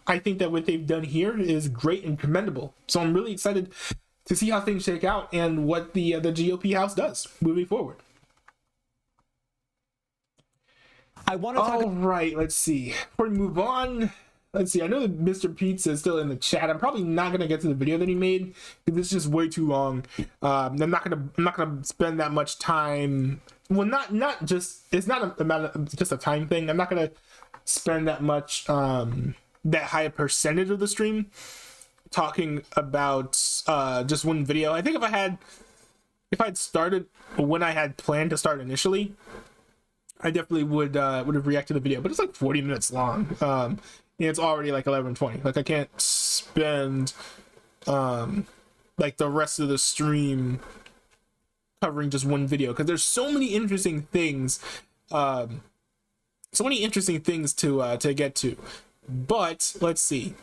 I think that what they've done here is great and commendable. So I'm really excited to see how things shake out and what the GOP House does moving forward. All right, let's see. Before we move on, let's see. I know that Mr. Pizza is still in the chat. I'm probably not gonna get to the video that he made because it's just way too long. I'm not gonna spend that much time. Well, not just. It's not just a time thing. I'm not gonna spend that much that high a percentage of the stream talking about just one video. I think if I'd started when I had planned to start initially, I definitely would have reacted to the video, but it's like 40 minutes long. And it's already like 11:20. Like, I can't spend like the rest of the stream covering just one video because there's so many interesting things. So many interesting things to get to. But let's see.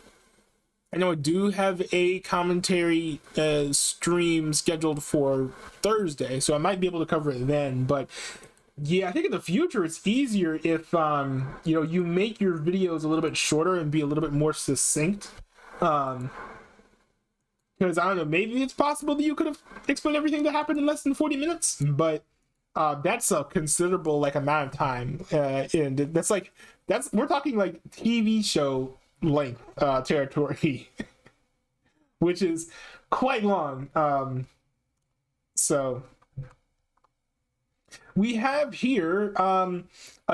I know I do have a commentary stream scheduled for Thursday, so I might be able to cover it then. But yeah, I think in the future it's easier if you make your videos a little bit shorter and be a little bit more succinct. Because I don't know, maybe it's possible that you could have explained everything that happened in less than 40 minutes, but that's a considerable amount of time, and we're talking like TV show length territory, which is quite long. So we have here a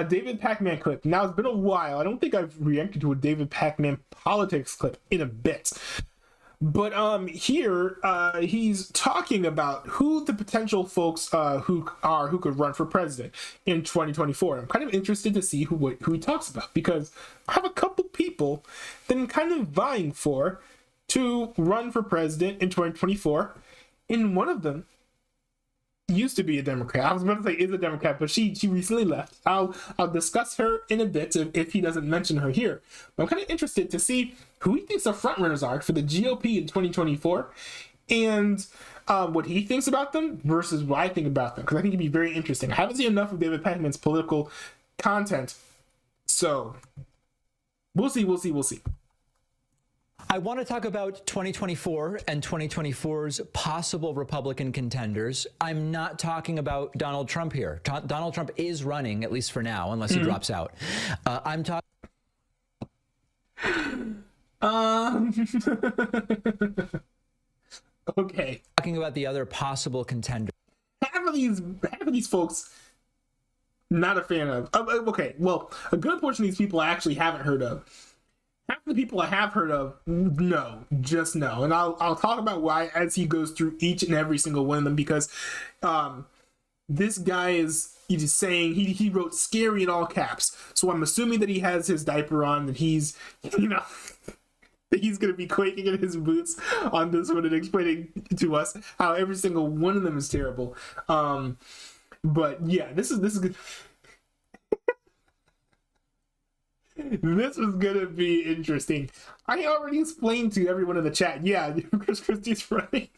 David Pacman clip. Now, it's been a while. I don't think I've reacted to a David Pacman politics clip in a bit. But here he's talking about who the potential folks who could run for president in 2024. I'm kind of interested to see who he talks about, because I have a couple people that I'm kind of vying for to run for president in 2024, and one of them used to be a Democrat. I was about to say is a Democrat, but she recently left. I'll discuss her in a bit if he doesn't mention her here. But I'm kind of interested to see who he thinks the front runners are for the GOP in 2024, and what he thinks about them versus what I think about them, because I think it'd be very interesting. I haven't seen enough of David Pakman's political content, so we'll see. I want to talk about 2024 and 2024's possible Republican contenders. I'm not talking about Donald Trump here. Donald Trump is running, at least for now, unless he drops out. I'm talking... Okay. Talking about the other possible contenders. Half of these folks, not a fan of. Okay, well, a good portion of these people I actually haven't heard of. Half the people I have heard of, no, just no. And I'll talk about why as he goes through each and every single one of them, because this guy is saying he wrote scary in all caps. So I'm assuming that he has his diaper on, that he's, that he's going to be quaking in his boots on this one and explaining to us how every single one of them is terrible. But yeah, this is good. This is gonna be interesting. I already explained to everyone in the chat. Yeah, Chris Christie's running.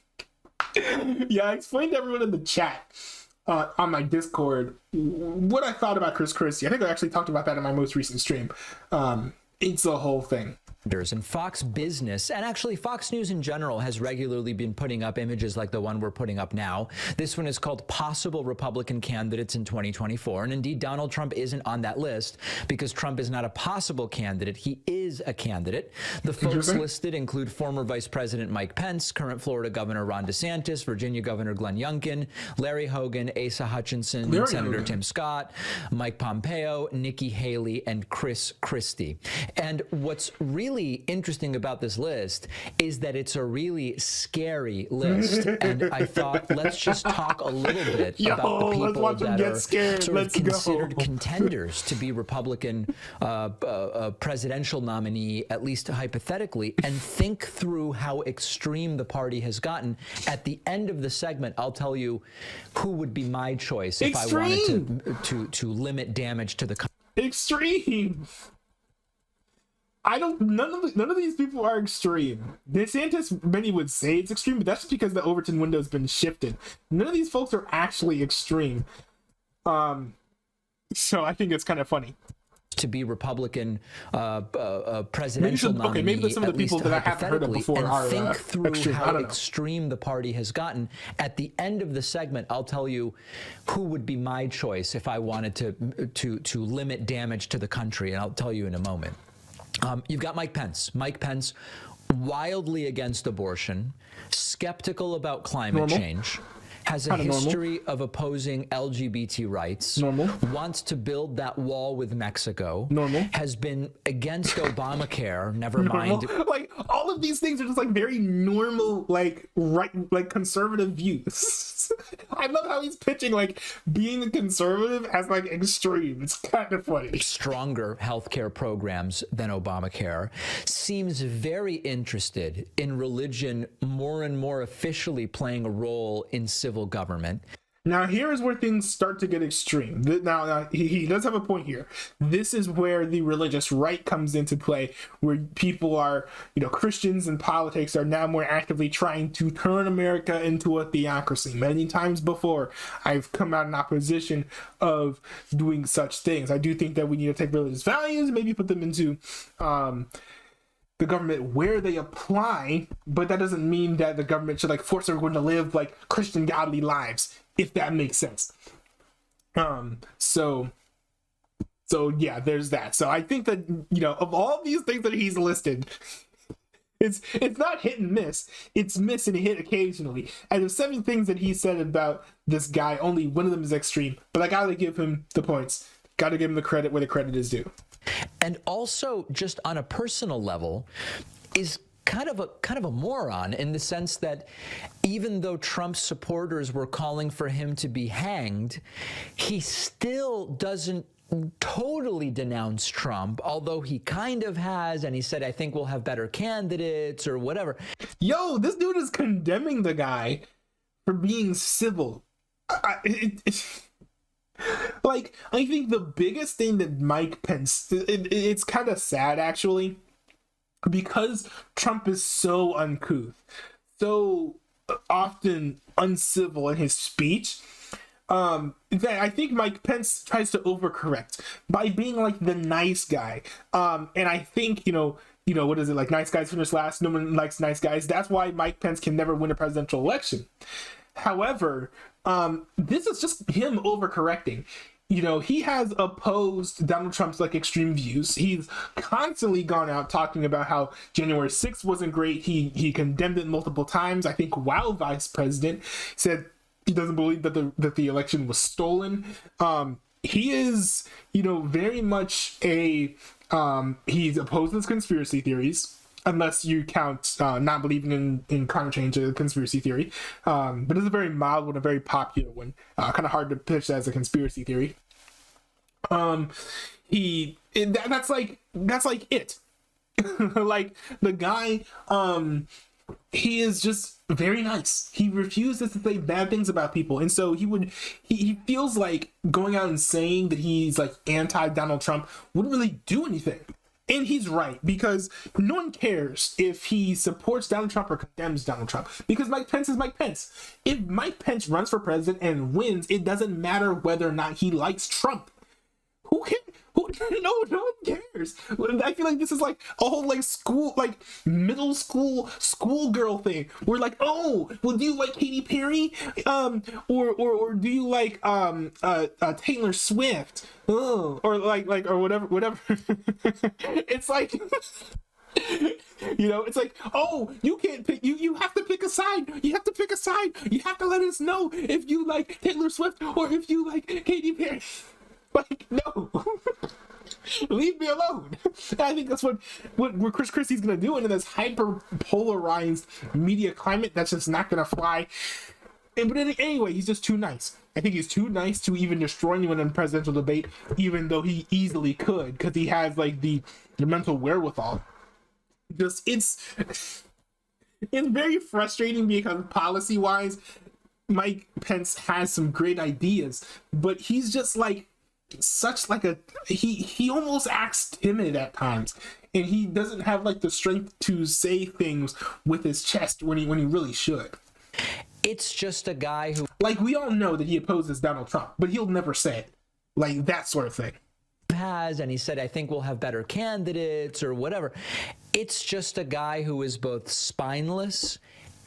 Yeah, I explained to everyone in the chat on my Discord what I thought about Chris Christie. I think I actually talked about that in my most recent stream. It's a whole thing. And Fox Business, and actually Fox News in general, has regularly been putting up images like the one we're putting up now. This one is called Possible Republican Candidates in 2024. And indeed, Donald Trump isn't on that list because Trump is not a possible candidate. He is a candidate. The folks listed include former Vice President Mike Pence, current Florida Governor Ron DeSantis, Virginia Governor Glenn Youngkin, Larry Hogan, Asa Hutchinson, Senator Tim Scott, Mike Pompeo, Nikki Haley, and Chris Christie. And what's really interesting about this list is that it's a really scary list, and I thought let's just talk a little bit about the people that are sort of considered contenders to be Republican presidential nominee, at least hypothetically, and think through how extreme the party has gotten. At the end of the segment, I'll tell you who would be my choice if I wanted to limit damage to the country. Extreme. None of these people are extreme. DeSantis, many would say it's extreme, but that's just because the Overton window's been shifted. None of these folks are actually extreme. So I think it's kind of funny. To be Republican presidential nominee, maybe some of the people that I haven't heard of before are think through extreme. how extreme the party has gotten. At the end of the segment, I'll tell you who would be my choice if I wanted to limit damage to the country, and I'll tell you in a moment. You've got Mike Pence. Mike Pence, wildly against abortion, skeptical about climate change, has a history of opposing LGBT rights, wants to build that wall with Mexico, has been against Obamacare, never mind. Like, all of these things are just like very normal, like right, like conservative views. I love how he's pitching like being a conservative as like extreme. It's kind of funny. Stronger healthcare programs than Obamacare, seems very interested in religion more and more officially playing a role in civil government. Now, here is where things start to get extreme. Now he does have a point here. This is where the religious right comes into play, where people are, Christians in politics are now more actively trying to turn America into a theocracy. Many times before, I've come out in opposition of doing such things. I do think that we need to take religious values and maybe put them into the government where they apply, but that doesn't mean that the government should force everyone to live like Christian godly lives, if that makes sense. So yeah, there's that. So I think that, of all these things that he's listed, it's not hit and miss. It's miss and hit occasionally. And there's 7 things that he said about this guy, only one of them is extreme, but I gotta give him the points. Gotta give him the credit where the credit is due. And also, just on a personal level, is kind of a moron in the sense that even though Trump's supporters were calling for him to be hanged, he still doesn't totally denounce Trump, although he kind of has, and he said, I think we'll have better candidates or whatever. Yo, this dude is condemning the guy for being civil. Like, I think the biggest thing that Mike Pence, it's kind of sad actually, because Trump is so uncouth, so often uncivil in his speech, that I think Mike Pence tries to overcorrect by being like the nice guy. And I think, you know, what is it, like nice guys finish last, no one likes nice guys. That's why Mike Pence can never win a presidential election. However, this is just him overcorrecting. You know, he has opposed Donald Trump's like extreme views. He's constantly gone out talking about how January 6th wasn't great. He condemned it multiple times. I think while vice president, said he doesn't believe that the election was stolen. He is, you know, very much a he's opposes conspiracy theories, unless you count not believing in climate change as a conspiracy theory. But it's a very mild one, a very popular one. Kind of hard to pitch as a conspiracy theory. That's like it. Like the guy, he is just very nice. He refuses to say bad things about people, and so he feels like going out and saying that he's like anti-Donald Trump wouldn't really do anything. And he's right, because no one cares if he supports Donald Trump or condemns Donald Trump, because Mike Pence is Mike Pence. If Mike Pence runs for president and wins, it doesn't matter whether or not he likes Trump. Who can? No one cares. I feel like this is like a whole like school, like middle schoolgirl thing. We're like, oh, well, do you like Katy Perry? Or do you like Taylor Swift? Oh, or or whatever. It's like, you know, it's like, oh, you can't pick. You have to pick a side. You have to pick a side. You have to let us know if you like Taylor Swift or if you like Katy Perry. Like, no. Leave me alone. I think that's what Chris Christie's gonna do in this hyper polarized media climate. That's just not gonna fly. But anyway, he's just too nice. I think he's too nice to even destroy anyone in a presidential debate, even though he easily could, because he has like the mental wherewithal. Just it's very frustrating, because policy wise, Mike Pence has some great ideas, but he's just like such like he almost acts timid at times, and he doesn't have like the strength to say things with his chest when he really should. It's just a guy who, like, we all know that he opposes Donald Trump, but he'll never say it, like that sort of thing. Has, and he said, I think we'll have better candidates or whatever. It's just a guy who is both spineless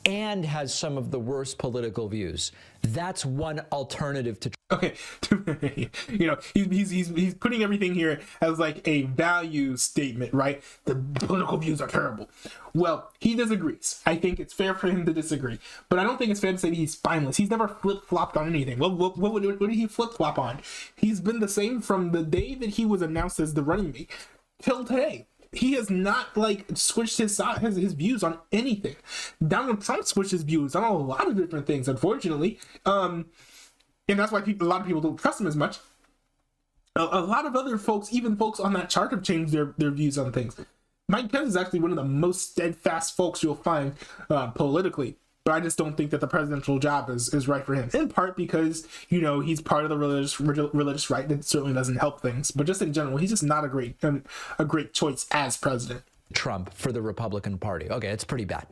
and has some of the worst political views. That's one alternative to. Okay, you know, he's putting everything here as like a value statement, right? The political views are terrible. Well, he disagrees. I think it's fair for him to disagree, but I don't think it's fair to say that he's spineless. He's never flip-flopped on anything. What did he flip-flop on? He's been the same from the day that he was announced as the running mate till today. He has not like switched his views on anything. Donald Trump switched his views on a lot of different things, unfortunately. And that's why a lot of people don't trust him as much. A lot of other folks, even folks on that chart, have changed their views on things. Mike Pence is actually one of the most steadfast folks you'll find politically. But I just don't think that the presidential job is right for him. In part because, you know, he's part of the religious right. That certainly doesn't help things. But just in general, he's just not a great choice as president. Trump for the Republican Party. Okay, it's pretty bad.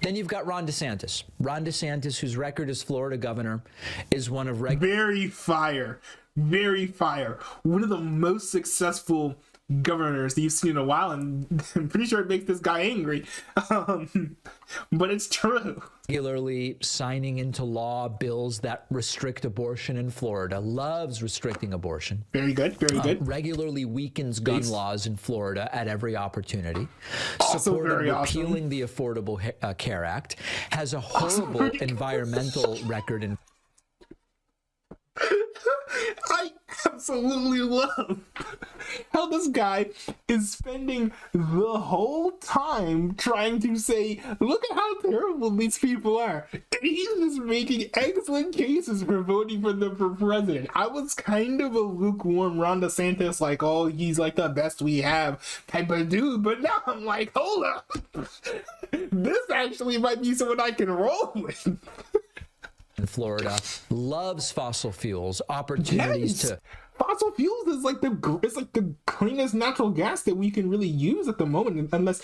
Then you've got Ron DeSantis. Ron DeSantis, whose record as Florida governor, is one of very fire. One of the most successful governors that you've seen in a while, and I'm pretty sure it makes this guy angry. But it's true. Regularly signing into law bills that restrict abortion in Florida. Loves restricting abortion. Very good. Regularly weakens gun laws in Florida at every opportunity. Supported repealing the Affordable Care Act. Has a horrible environmental record in. I'm absolutely love how this guy is spending the whole time trying to say, look at how terrible these people are. And he's just making excellent cases for voting for them for president. I was kind of a lukewarm Ron DeSantis, like, oh, he's like the best we have type of dude. But now I'm like, hold up. This actually might be someone I can roll with. In Florida, loves fossil fuels, opportunities to... Fossil fuels is like the cleanest natural gas that we can really use at the moment, unless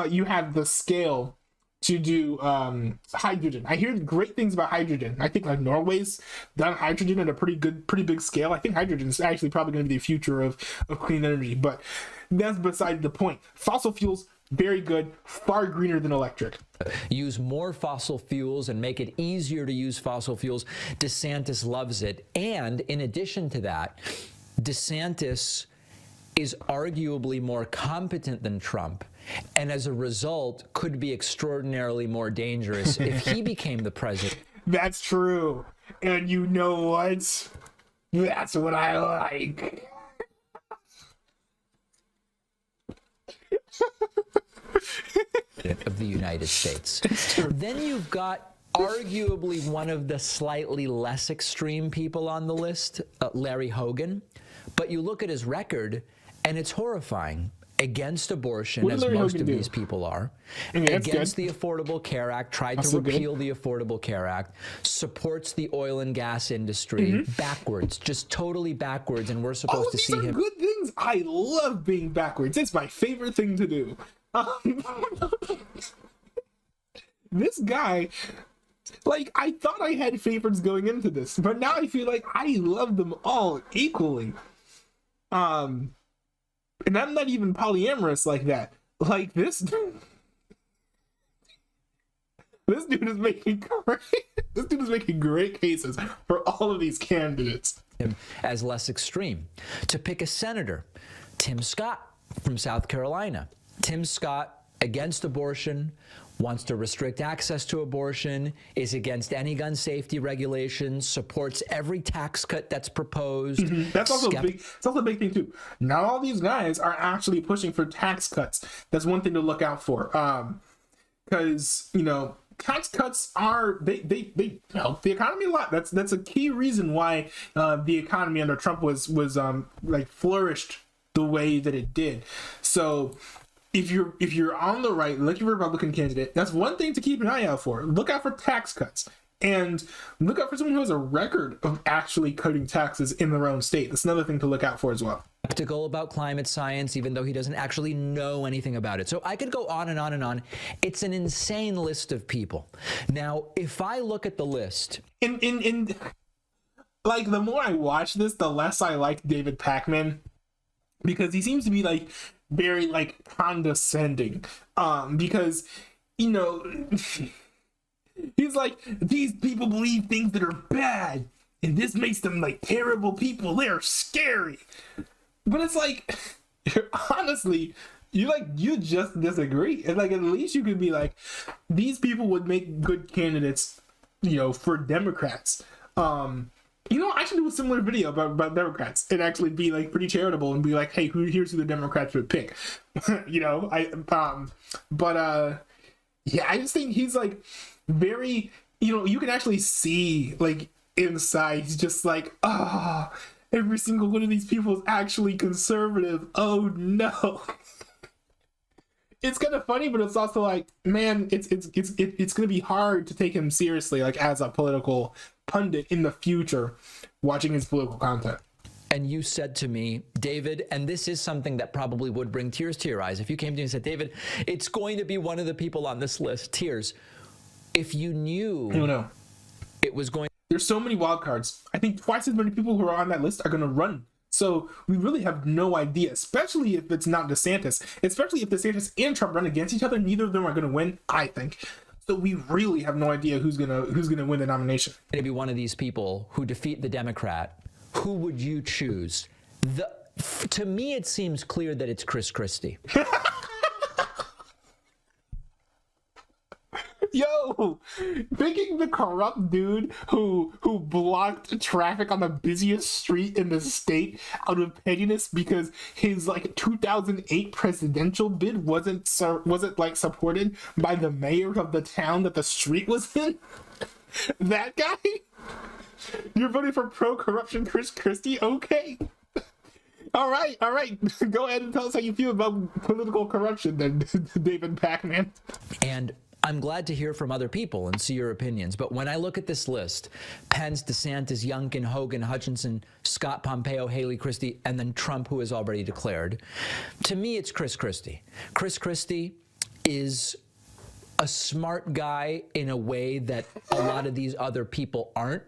you have the scale to do hydrogen. I hear great things about hydrogen. I think like Norway's done hydrogen at a pretty big scale. I think hydrogen is actually probably going to be the future of clean energy, but that's beside the point. Fossil fuels, very good, far greener than electric. Use more fossil fuels and make it easier to use fossil fuels. DeSantis loves it. And in addition to that, DeSantis is arguably more competent than Trump, and as a result could be extraordinarily more dangerous if he became the president. That's true. And you know what? That's what I like. Of the United States. Then you've got arguably one of the slightly less extreme people on the list, Larry Hogan. But you look at his record, and it's horrifying. Against abortion, as most of these people are. Against the Affordable Care Act, tried to repeal the Affordable Care Act, supports the oil and gas industry, backwards, just totally backwards, and we're supposed to see him. These are good things. I love being backwards. It's my favorite thing to do. This guy, like, I thought I had favorites going into this, but now I feel like I love them all equally. And I'm not even polyamorous like that. Like this dude is making great cases for all of these candidates. As less extreme. To pick a senator, Tim Scott from South Carolina. Tim Scott, against abortion, wants to restrict access to abortion, is against any gun safety regulations, supports every tax cut that's proposed. That's also big. It's also a big thing too. Not all these guys are actually pushing for tax cuts. That's one thing to look out for. Because tax cuts are they help the economy a lot. That's a key reason why the economy under Trump was like flourished the way that it did. So if you're on the right, look at your Republican candidate. That's one thing to keep an eye out for. Look out for tax cuts, and look out for someone who has a record of actually cutting taxes in their own state. That's another thing to look out for as well. Skeptical about climate science, even though he doesn't actually know anything about it. So I could go on and on and on. It's an insane list of people. Now, if I look at the list, in like the more I watch this, the less I like David Pakman, because he seems to be like very like condescending, because he's like, these people believe things that are bad and this makes them like terrible people, they're scary. But it's like, honestly, you just disagree. And like, at least you could be like, these people would make good candidates for Democrats. I should do a similar video about Democrats and actually be like pretty charitable and be like, hey, here's who the Democrats would pick. I just think he's like very, you can actually see like inside, he's just like, every single one of these people is actually conservative. Oh no. It's kind of funny, but it's also like, man, it's gonna be hard to take him seriously, like as a political pundit in the future, watching his political content. And you said to me, David, and this is something that probably would bring tears to your eyes. If you came to me and said, David, it's going to be one of the people on this list, tears. If you knew it was going, there's so many wild cards. I think twice as many people who are on that list are going to run. So we really have no idea, especially if it's not DeSantis, especially if DeSantis and Trump run against each other. Neither of them are going to win, I think. So we really have no idea who's gonna win the nomination. To be one of these people who defeat the Democrat, who would you choose? To me, it seems clear that it's Chris Christie. Yo, thinking the corrupt dude who blocked traffic on the busiest street in the state out of pettiness because his like 2008 presidential bid wasn't like supported by the mayor of the town that the street was in. That guy? You're voting for pro-corruption Chris Christie? Okay. All right. Go ahead and tell us how you feel about political corruption then, David Pac-Man. And I'm glad to hear from other people and see your opinions. But when I look at this list, Pence, DeSantis, Youngkin, Hogan, Hutchinson, Scott, Pompeo, Haley, Christie, and then Trump, who has already declared, to me, it's Chris Christie. Chris Christie is a smart guy in a way that a lot of these other people aren't.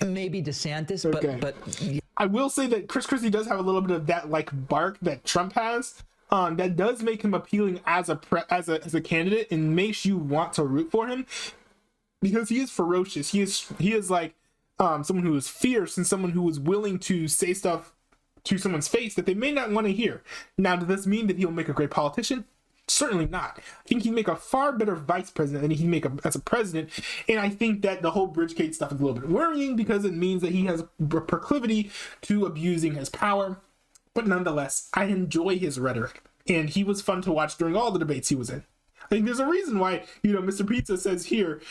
Maybe DeSantis, okay. but I will say that Chris Christie does have a little bit of that like bark that Trump has. That does make him appealing as a candidate and makes you want to root for him because he is ferocious. He is like someone who is fierce and someone who is willing to say stuff to someone's face that they may not want to hear. Now, does this mean that he'll make a great politician? Certainly not. I think he'd make a far better vice president than he'd make as a president. And I think that the whole Bridgegate stuff is a little bit worrying because it means that he has a proclivity to abusing his power. But nonetheless, I enjoy his rhetoric. And he was fun to watch during all the debates he was in. I think there's a reason why, Mr. Pizza says here,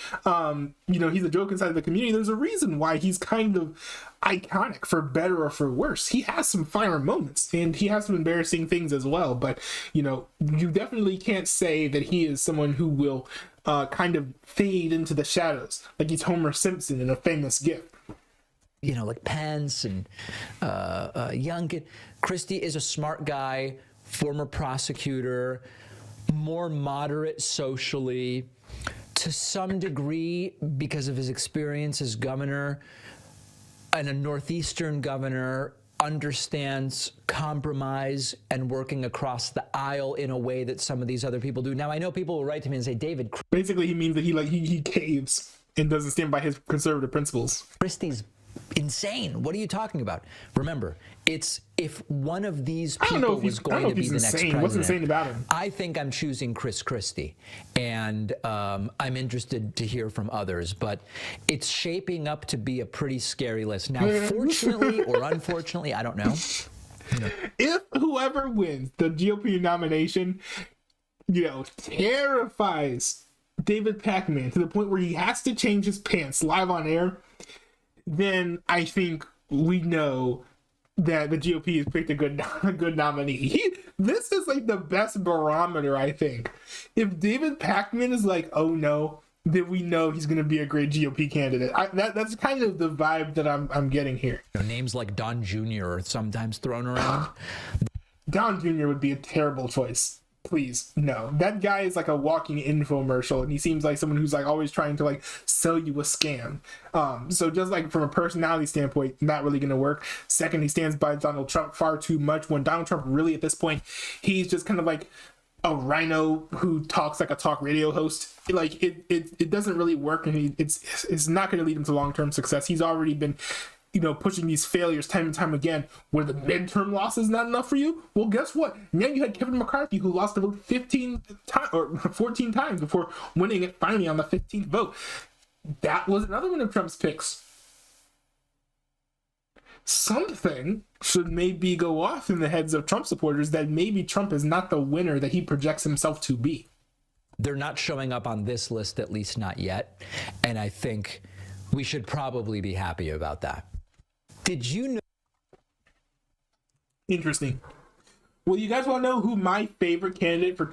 he's a joke inside of the community. There's a reason why he's kind of iconic for better or for worse. He has some finer moments and he has some embarrassing things as well. But, you definitely can't say that he is someone who will kind of fade into the shadows like he's Homer Simpson in a famous gif. Like Pence and Youngkin. Christie is a smart guy, former prosecutor, more moderate socially, to some degree because of his experience as governor and a Northeastern governor, understands compromise and working across the aisle in a way that some of these other people do. Now, I know people will write to me and say, David, basically he means that he caves and doesn't stand by his conservative principles. Christie's insane. What are you talking about? Remember, it's if one of these people was going to be the next president. What's insane about him? I think I'm choosing Chris Christie, and I'm interested to hear from others. But it's shaping up to be a pretty scary list. Now, fortunately or unfortunately, I don't know. If whoever wins the GOP nomination, terrifies David Pac-Man to the point where he has to change his pants live on air, then I think we know that the GOP has picked a good nominee. This is like the best barometer, I think. If David Pac-Man is like, oh no, then we know he's going to be a great GOP candidate. That's kind of the vibe that I'm getting here. Names like Don Jr. are sometimes thrown around. Don Jr. would be a terrible choice. Please, no. That guy is like a walking infomercial, and he seems like someone who's like always trying to like sell you a scam. So just like from a personality standpoint, not really going to work. Second, he stands by Donald Trump far too much when Donald Trump really at this point, he's just kind of like a rhino who talks like a talk radio host. Like it doesn't really work, and it's not going to lead him to long-term success. He's already been pushing these failures time and time again, where the midterm loss is not enough for you. Well, guess what? Now you had Kevin McCarthy, who lost the vote 15 times or 14 times before winning it finally on the 15th vote. That was another one of Trump's picks. Something should maybe go off in the heads of Trump supporters that maybe Trump is not the winner that he projects himself to be. They're not showing up on this list, at least not yet. And I think we should probably be happy about that. Did you know? Interesting. Well, you guys want to know who my favorite candidate for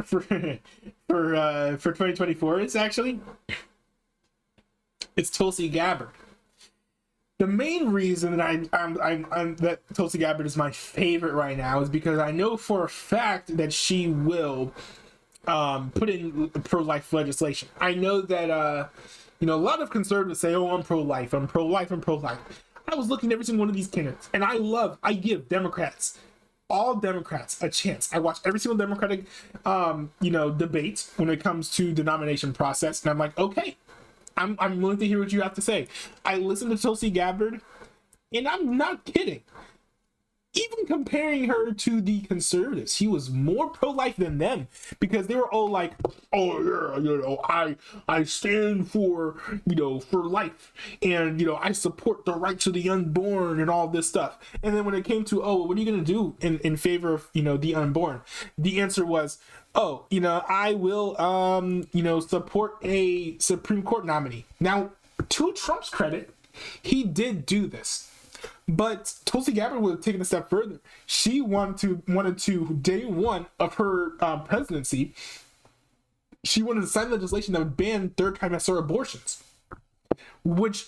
2024 is actually? It's Tulsi Gabbard. The main reason that that Tulsi Gabbard is my favorite right now is because I know for a fact that she will put in pro-life legislation. I know that a lot of conservatives say, "Oh, I'm pro-life, I'm pro-life, I'm pro-life." I was looking at every single one of these candidates, and I give Democrats, all Democrats, a chance. I watch every single Democratic, debate when it comes to the nomination process, and I'm like, okay, I'm willing to hear what you have to say. I listened to Tulsi Gabbard, and I'm not kidding. even comparing her to the conservatives, he was more pro-life than them, because they were all like, oh yeah, I stand for, for life, and I support the rights of the unborn and all this stuff. And then when it came to, oh, what are you gonna do in favor of the unborn, the answer was, oh, I will support a Supreme Court nominee. Now, to Trump's credit, he did do this. But Tulsi Gabbard would have taken a step further. She wanted to day one of her presidency, she wanted to sign legislation that would ban third trimester abortions, which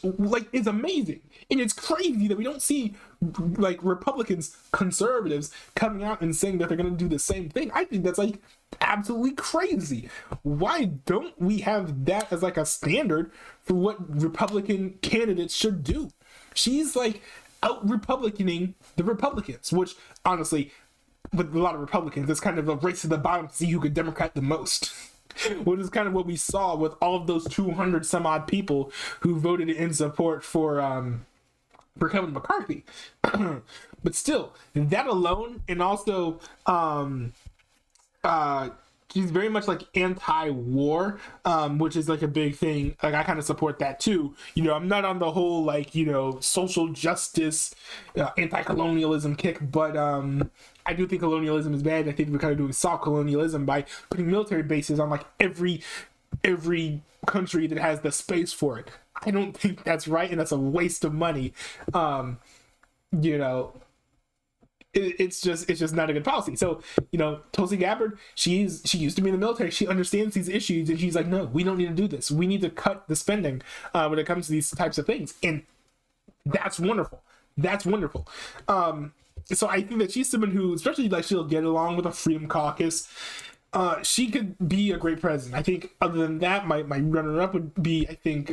is amazing. And it's crazy that we don't see Republicans, conservatives coming out and saying that they're going to do the same thing. I think that's absolutely crazy. Why don't we have that as a standard for what Republican candidates should do? She's out Republicaning the Republicans, which honestly, with a lot of Republicans, it's kind of a race to the bottom to see who could Democrat the most. Which is kind of what we saw with all of those 200 some odd people who voted in support for Kevin McCarthy. But still, that alone, and also she's very much anti-war, which is a big thing. I kind of support that too. I'm not on the whole social justice, anti-colonialism kick, but I do think colonialism is bad. I think we're kind of doing soft colonialism by putting military bases on every country that has the space for it. I don't think that's right, and that's a waste of money. It's just not a good policy. So, Tulsi Gabbard, she used to be in the military. She understands these issues, and she's like, no, we don't need to do this. We need to cut the spending when it comes to these types of things. And that's wonderful. That's wonderful. So I think that she's someone who, especially she'll get along with a Freedom Caucus. She could be a great president. I think other than that, my runner-up would be, I think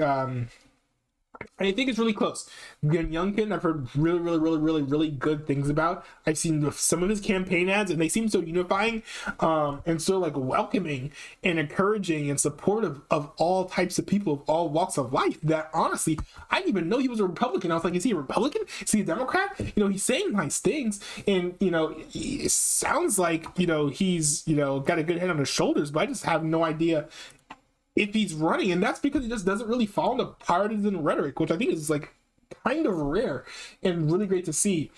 it's really close. Glenn Youngkin, I've heard really, really, really, really, really good things about. I've seen some of his campaign ads, and they seem so unifying, and so welcoming and encouraging and supportive of all types of people of all walks of life, that honestly, I didn't even know he was a Republican. I was like, is he a Republican? Is he a Democrat? He's saying nice things, and it sounds like he's got a good head on his shoulders, but I just have no idea if he's running, and that's because he just doesn't really fall into partisan rhetoric, which I think is kind of rare and really great to see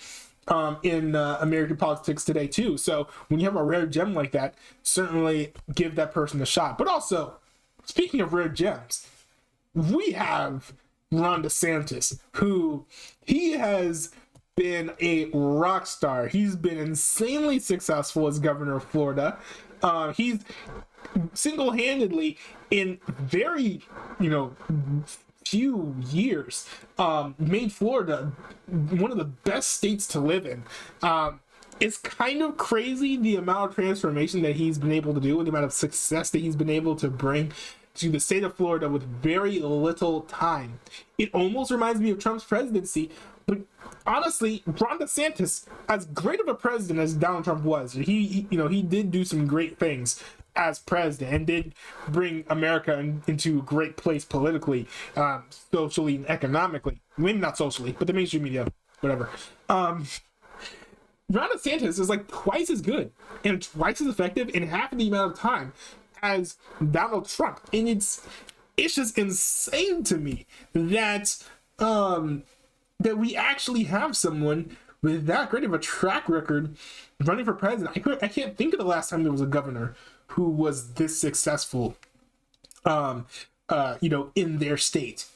in American politics today too. So when you have a rare gem like that, certainly give that person a shot. But also, speaking of rare gems, we have Ron DeSantis, who he has been a rock star. He's been insanely successful as governor of Florida. He's single-handedly in very few years made Florida one of the best states to live in. It's kind of crazy the amount of transformation that he's been able to do, and the amount of success that he's been able to bring to the state of Florida with very little time. It almost reminds me of Trump's presidency, but honestly, Ron DeSantis, as great of a president as Donald Trump was, he did do some great things as president and did bring America into a great place politically, socially, and economically. Maybe not socially, but the mainstream media, whatever. Ron DeSantis is twice as good and twice as effective in half of the amount of time as Donald Trump, and it's just insane to me that that we actually have someone with that great of a track record running for president. I can't think of the last time there was a governor who was this successful, in their state.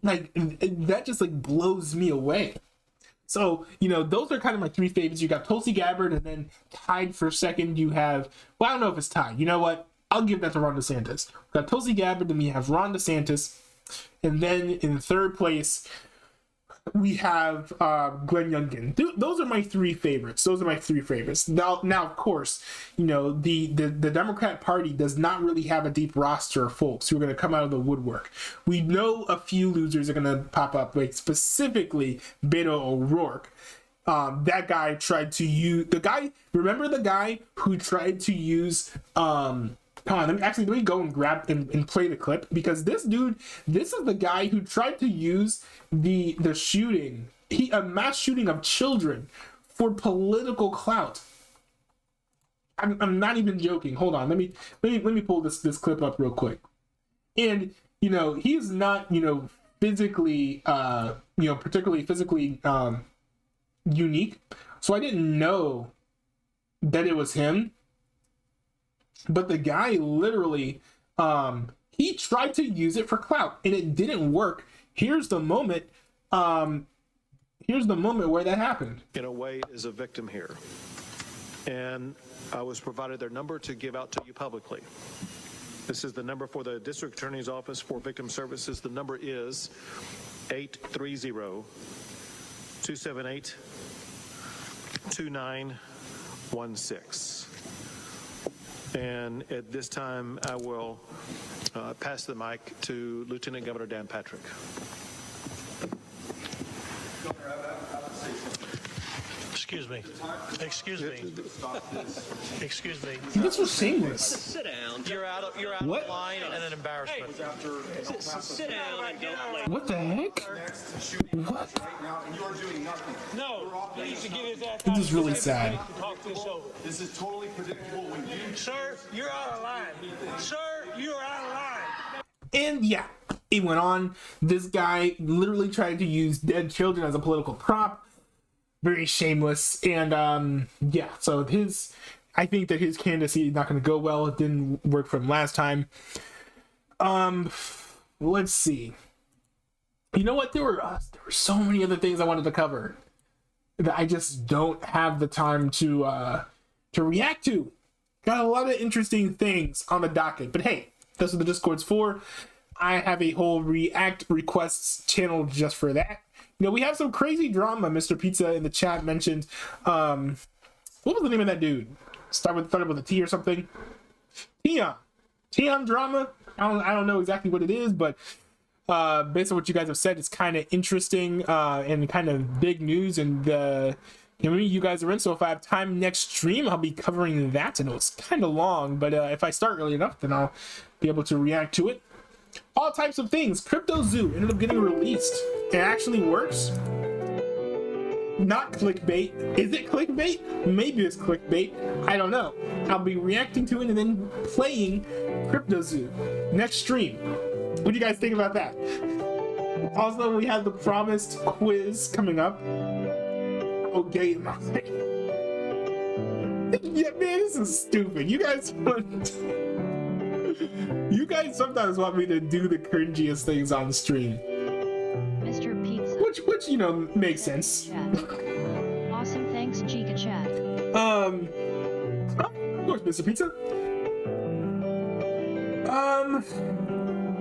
That just blows me away. So, those are kind of my three favorites. You got Tulsi Gabbard, and then tied for second, you have, I don't know if it's tied. You know what? I'll give that to Ron DeSantis. We got Tulsi Gabbard, then we have Ron DeSantis, and then in third place, we have Glenn Youngkin. Those are my three favorites. Now, of course, the Democrat Party does not really have a deep roster of folks who are going to come out of the woodwork. We know a few losers are going to pop up, specifically Beto O'Rourke. That guy tried to use remember the guy who tried to use let me go and grab and play the clip, because this is the guy who tried to use the shooting, a mass shooting of children, for political clout. I'm not even joking. Hold on, let me pull this clip up real quick. And you know, he's not, you know, physically particularly physically unique, so I didn't know that it was him. But the guy literally he tried to use it for clout and it didn't work. Here's the moment where that happened. In a way, is a victim here, and I was provided their number to give out to you publicly. This is the number for the District Attorney's Office for Victim Services. The number is 830-278-2916. And at this time, I will pass the mic to Lieutenant Governor Dan Patrick. Excuse me. Excuse me. Excuse me. This was shameless. Sit down. You're out of What? line and an embarrassment. Sit down and don't play. What the heck? What? No, you need to get his ass This is really sad. Talk this over. This is totally predictable when you... Sir, you're out of line. Sir, you're out of line. And yeah, it went on. This guy literally tried to use dead children as a political prop. Very shameless. And yeah, so I think that his candidacy is not going to go well. It didn't work for him last time. Let's see. You know what? There were so many other things I wanted to cover that I just don't have the time to react to. Got a lot of interesting things on the docket, but hey, that's what the Discord's for. I have a whole react requests channel just for that. You know, we have some crazy drama. Mr. Pizza in the chat mentioned, what was the name of that dude? Started with a T or something. Tion drama. I don't know exactly what it is, but based on what you guys have said, it's kind of interesting and kind of big news. And you guys are in. So if I have time next stream, I'll be covering that. I know it's kind of long, but if I start early enough, then I'll be able to react to it. All types of things. Crypto Zoo ended up getting released. It actually works. Not clickbait. Is it clickbait? Maybe it's clickbait. I don't know. I'll be reacting to it and then playing Crypto Zoo next stream. What do you guys think about that? Also, we have the promised quiz coming up. Okay. Yeah, man, this is stupid. You guys sometimes want me to do the cringiest things on stream. Mr. Pizza. Which you know makes sense. Awesome, thanks, Giga Chat. Of course, Mr. Pizza.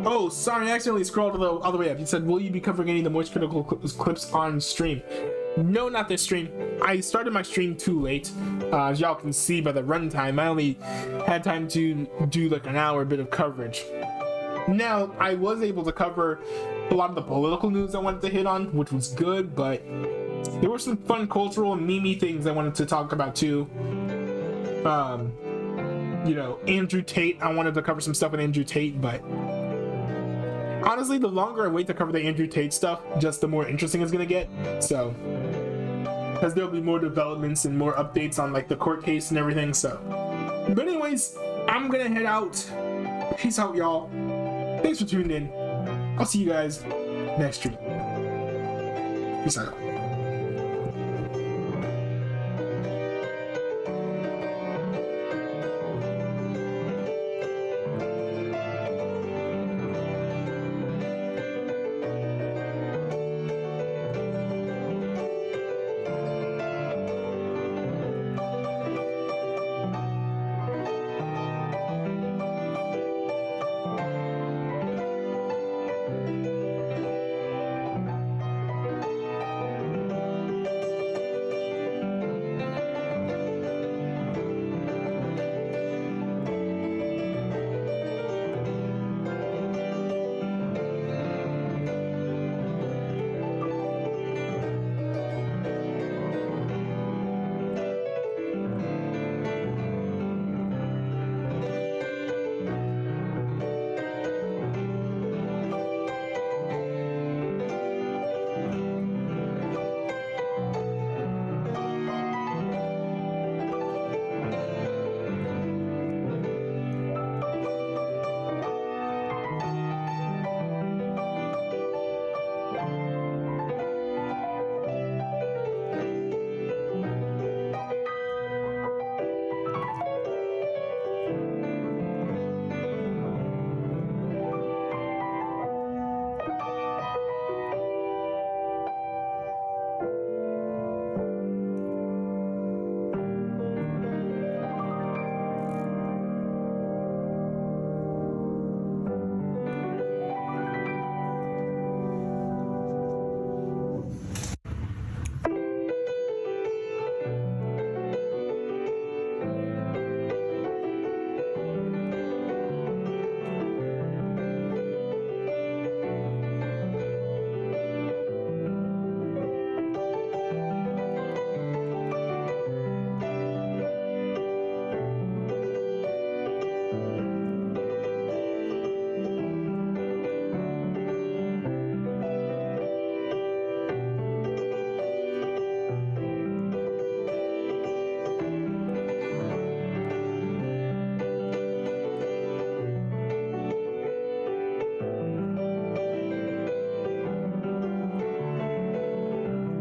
Oh, sorry, I accidentally scrolled all the way up. He said, "Will you be covering any of the most critical clips on stream?" No, not this stream. I started my stream too late. As y'all can see by the runtime, I only had time to do like an hour bit of coverage. Now, I was able to cover a lot of the political news I wanted to hit on, which was good, but there were some fun cultural and meme things I wanted to talk about too. You know, Andrew Tate, I wanted to cover some stuff with Andrew Tate, but honestly, the longer I wait to cover the Andrew Tate stuff, just the more interesting it's gonna get. So, because there'll be more developments and more updates on like the court case and everything. So, but anyways, I'm gonna head out. Peace out, y'all. Thanks for tuning in. I'll see you guys next stream. Peace out.